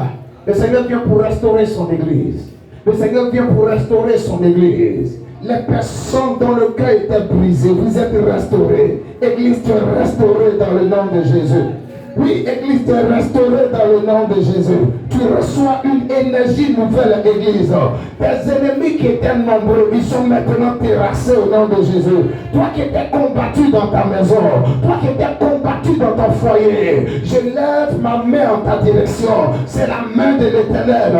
Le Seigneur vient pour restaurer son église. Le Seigneur vient pour restaurer son église. les personnes dont le cœur était brisé, vous êtes restaurés. Église, tu es restaurée dans le nom de Jésus. Oui, Église, tu es restaurée dans le nom de Jésus. Tu reçois une énergie nouvelle, Église. Tes ennemis qui étaient nombreux, ils sont maintenant terrassés au nom de Jésus. Toi qui étais combattu dans ta maison, toi qui étais combattu dans ton foyer, je lève ma main en ta direction. C'est la main de l'Éternel.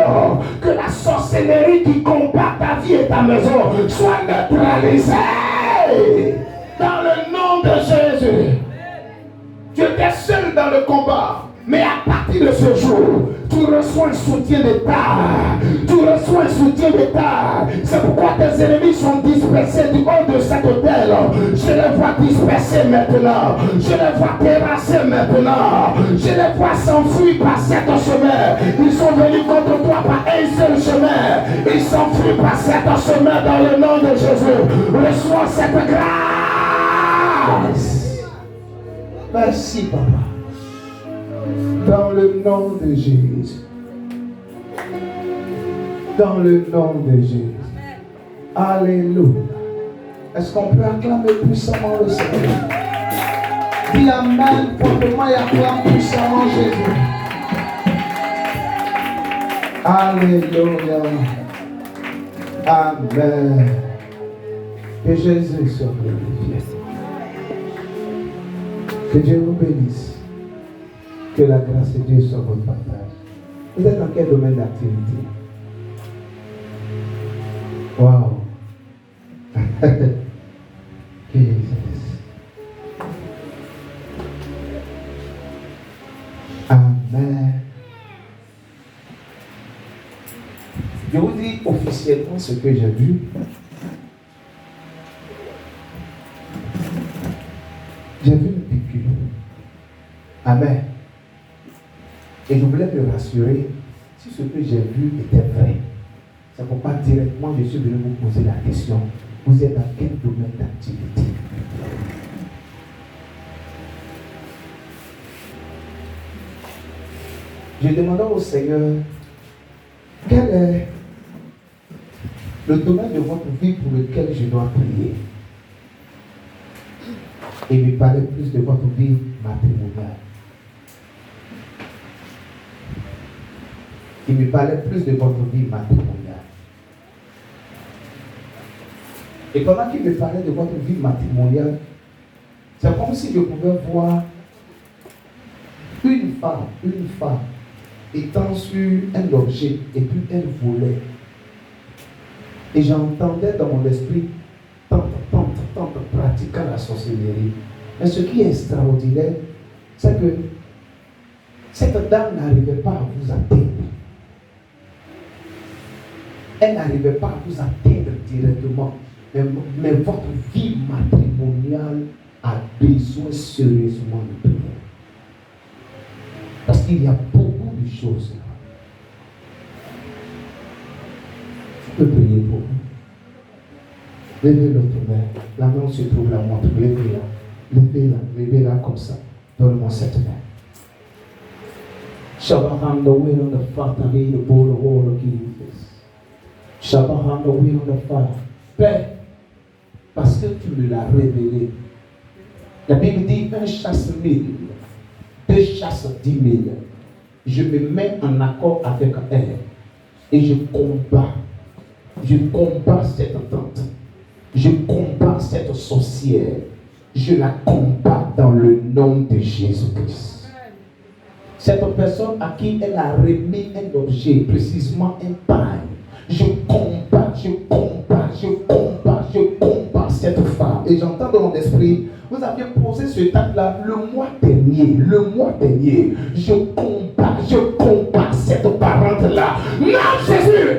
Que la sorcellerie qui combat ta vie et ta maison soit neutralisée dans le nom de Jésus. Tu étais seul dans le combat, mais à partir de ce jour, tu reçois un soutien d'État. Tu reçois un soutien d'État. C'est pourquoi tes ennemis sont dispersés du haut de cet hôtel. Je les vois dispersés maintenant. Je les vois terrassés maintenant. Je les vois s'enfuir par cet chemin. Ils sont venus contre toi par un seul chemin. Ils s'enfuient par cet chemin dans le nom de Jésus. Reçois cette grâce. Merci, Papa. Dans le nom de Jésus. Dans le nom de Jésus. Alléluia. Est-ce qu'on peut acclamer puissamment le Seigneur? Dis Amen fortement et acclame puissamment Jésus. Alléluia. Amen. Que Jésus soit glorifié. Que Dieu vous bénisse. Que la grâce de Dieu soit votre partage. Vous êtes dans quel domaine d'activité? Wow. Jesus. Amen. Je vous dis officiellement ce que j'ai vu. J'ai vu une piqûre. Amen. Et je voulais te rassurer, si ce que j'ai vu était vrai, c'est pourquoi directement je suis venu vous poser la question. Vous êtes dans quel domaine d'activité? Je demandais au Seigneur, quel est le domaine de votre vie pour lequel je dois prier? Et il me parlait plus de votre vie matrimoniale. Il me parlait plus de votre vie matrimoniale. Et pendant qu'il me parlait de votre vie matrimoniale, c'est comme si je pouvais voir une femme étant sur un objet et puis elle volait. Et j'entendais dans mon esprit tant pratiquant la sorcellerie. Mais ce qui est extraordinaire, c'est que cette dame n'arrivait pas à vous atteindre. Elle n'arrivait pas à vous atteindre directement. Mais votre vie matrimoniale a besoin sérieusement de prière. Parce qu'il y a beaucoup de choses là. Je peux prier pour vous. Levez l'autre main. La main où se trouve la montre. Levez-la. Levez-la. Levez-la comme ça. Donne-moi cette main. Shabbat the will on the Father, the bowl of all of Jesus. Shabbat the will on the Father. Père, parce que tu me l'as révélé. La Bible dit un chasse 1000, deux chasses 10 000. Je me mets en accord avec elle et je combats. Je combats cette tante. Je combats cette sorcière. Je la combats dans le nom de Jésus-Christ. Cette personne à qui elle a remis un objet, précisément un pain, je combats cette femme. Et j'entends dans mon esprit, vous aviez posé ce acte-là le mois dernier. Je combats cette parente-là. Non, Jésus!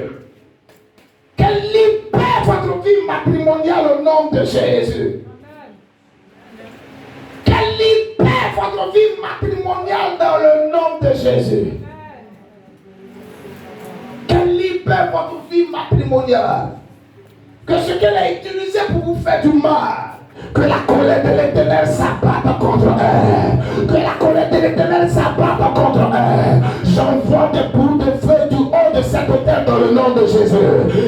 Qu'elle libère votre vie matrimoniale au nom de Jésus. Qu'elle libère votre vie matrimoniale dans le nom de Jésus. Qu'elle libère votre vie matrimoniale. Que ce qu'elle a utilisé pour vous faire du mal, que la colère de l'Éternel s'abatte contre elle. Que la colère de l'Éternel s'abatte contre elle. J'envoie des boules de feu du haut de cet hôtel dans le nom de Jésus.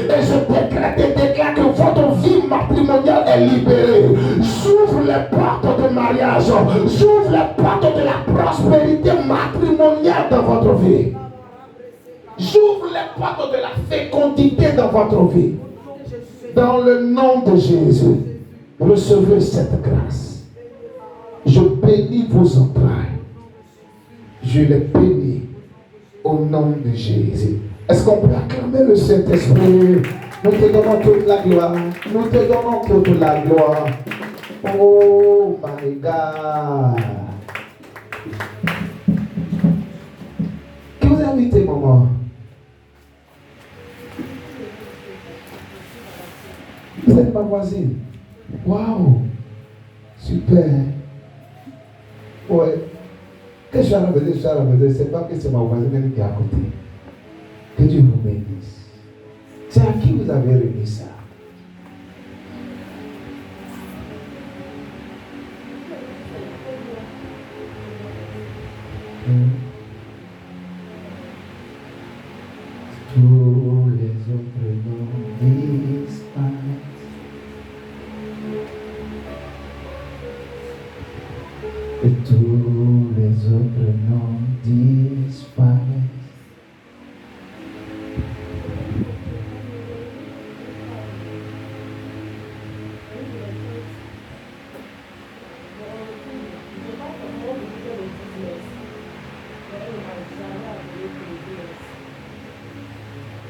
Et je déclare que votre vie matrimoniale est libérée. J'ouvre les portes de mariage. J'ouvre les portes de la prospérité matrimoniale dans votre vie. J'ouvre les portes de la fécondité dans votre vie. Dans le nom de Jésus, recevez cette grâce. Je bénis vos entrailles. Je les bénis au nom de Jésus. Est-ce qu'on peut acclamer le Saint-Esprit? Nous te donnons toute la gloire. Nous te donnons toute la gloire. Oh my God. Qui vous a invité, maman? Vous êtes ma voisine. Waouh. Super. Ouais. Que je suis à la maison, c'est pas que c'est ma voisine qui est à côté. Que Dieu vous bénisse. C'est à qui vous avez remis ça? Tous les autres noms disparaissent. Et tous les autres noms disparaissent.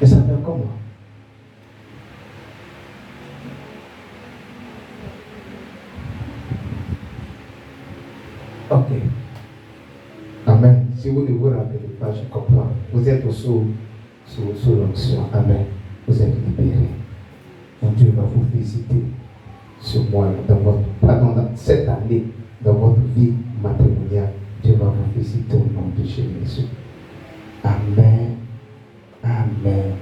Et ça fait comment? Ok. Amen. Si vous ne vous rappelez pas, je comprends. Vous êtes sous l'onction. Amen. Vous êtes libérés. Mon Dieu va vous visiter ce mois, dans cette année, dans votre vie matrimoniale. Dieu va vous visiter au nom de Jésus. Amen. Amen.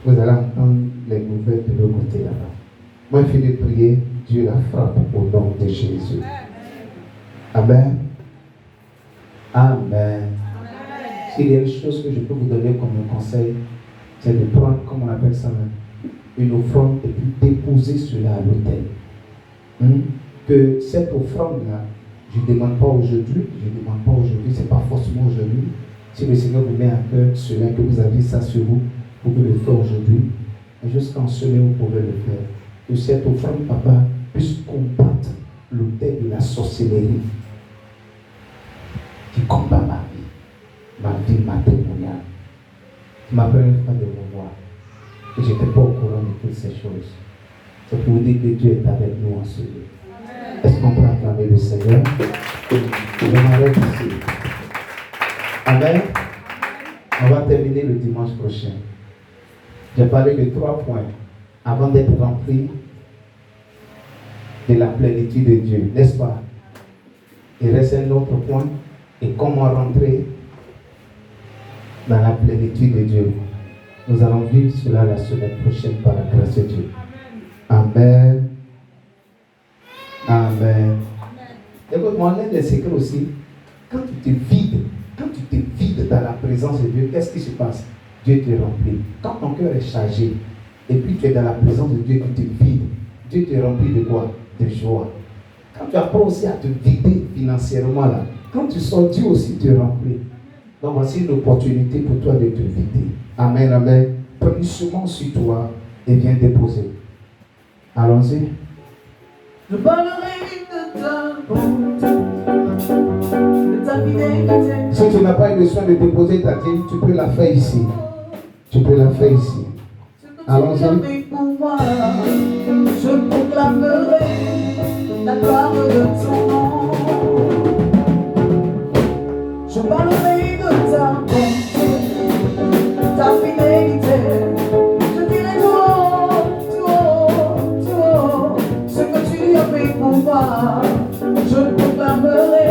Vous allez entendre les nouvelles de l'autre côté là-bas. Moi, je finis de prier. Dieu la frappe au nom de Jésus. Amen. Amen. S'il y a une chose que je peux vous donner comme un conseil, c'est de prendre, comme on appelle ça, une offrande et puis déposer cela à l'autel. Que cette offrande-là, je ne demande pas aujourd'hui, c'est pas forcément aujourd'hui. Si le Seigneur vous met à cœur cela, que vous avez ça sur vous, vous pouvez le faire aujourd'hui. Et jusqu'en semaine, vous pouvez le faire. Que cette offrande, papa, puisse combattre l'autel de la sorcellerie qui combat ma vie matrimoniale. Je m'appelle une fois de me voir. Et je n'étais pas au courant de toutes ces choses. C'est pour vous dire que Dieu est avec nous en ce lieu. Est-ce qu'on peut acclamer le Seigneur? Je m'arrête ici. Amen. On va terminer le dimanche prochain. J'ai parlé de 3 points avant d'être rempli de la plénitude de Dieu, n'est-ce pas? Il reste un autre point. Et comment rentrer dans la plénitude de Dieu. Nous allons vivre cela la semaine prochaine par la grâce de Dieu. Amen. Amen. Écoute-moi, l'un des secrets aussi, quand tu te vides dans la présence de Dieu, qu'est-ce qui se passe? Dieu te remplit. Quand ton cœur est chargé, et puis tu es dans la présence de Dieu, tu te vides, Dieu te remplit de quoi? De joie. Quand tu apprends aussi à te vider financièrement là, quand tu sors, Dieu aussi te remplit. Donc voici une opportunité pour toi de te vider. Amen, amen. Prends une semence sur toi et viens déposer. Allons-y. Je parlerai de ta bonté, de ta fidélité. Si tu n'as pas eu besoin de déposer ta dîme, tu peux la faire ici. Tu peux la faire ici. Allons-y. Je proclamerai la gloire de ton nom. Je parlerai de ta bonté, de ta fidélité. Je dirai tout haut, ce que tu as fait pour moi. Je proclamerai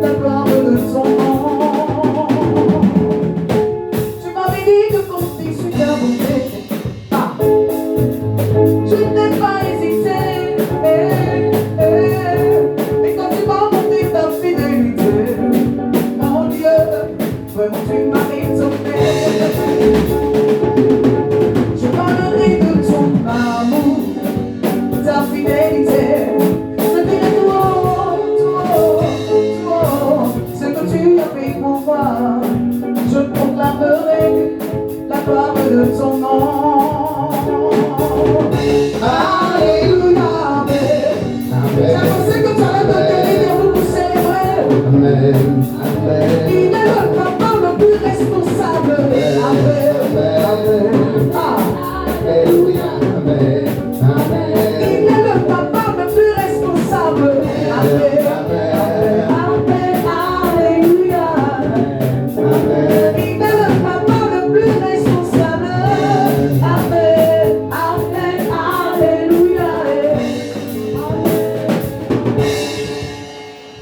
la gloire de ton nom. Tu m'avais dit de compter sur ta bonté. Je n'ai pas hésité, mais Amen. Amen. Il est le papa le plus responsable. Amen. Amen. Ah. Alléluia. Amen. Amen. Il est le papa le plus responsable. Amen. Amen. Amen. Alléluia. Amen. Il est le papa le plus responsable. Amen. Amen. Alléluia.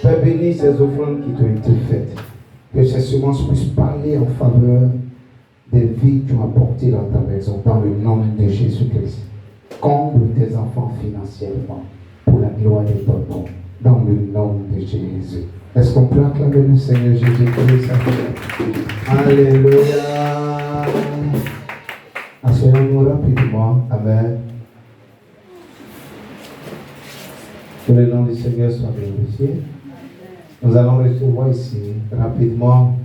Père, bénis ces offrandes qui t'ont été faites. Que ces semences puissent parler en faveur des vies que tu as apportées dans ta maison, dans le nom de Jésus-Christ. Comble tes enfants financièrement, pour la gloire de ton nom, dans le nom de Jésus. Est-ce qu'on peut acclamer le Seigneur Jésus-Christ? Alléluia. Asseyons-nous rapidement. Amen. Que le nom du Seigneur soit glorifié. Nous allons recevoir ici rapidement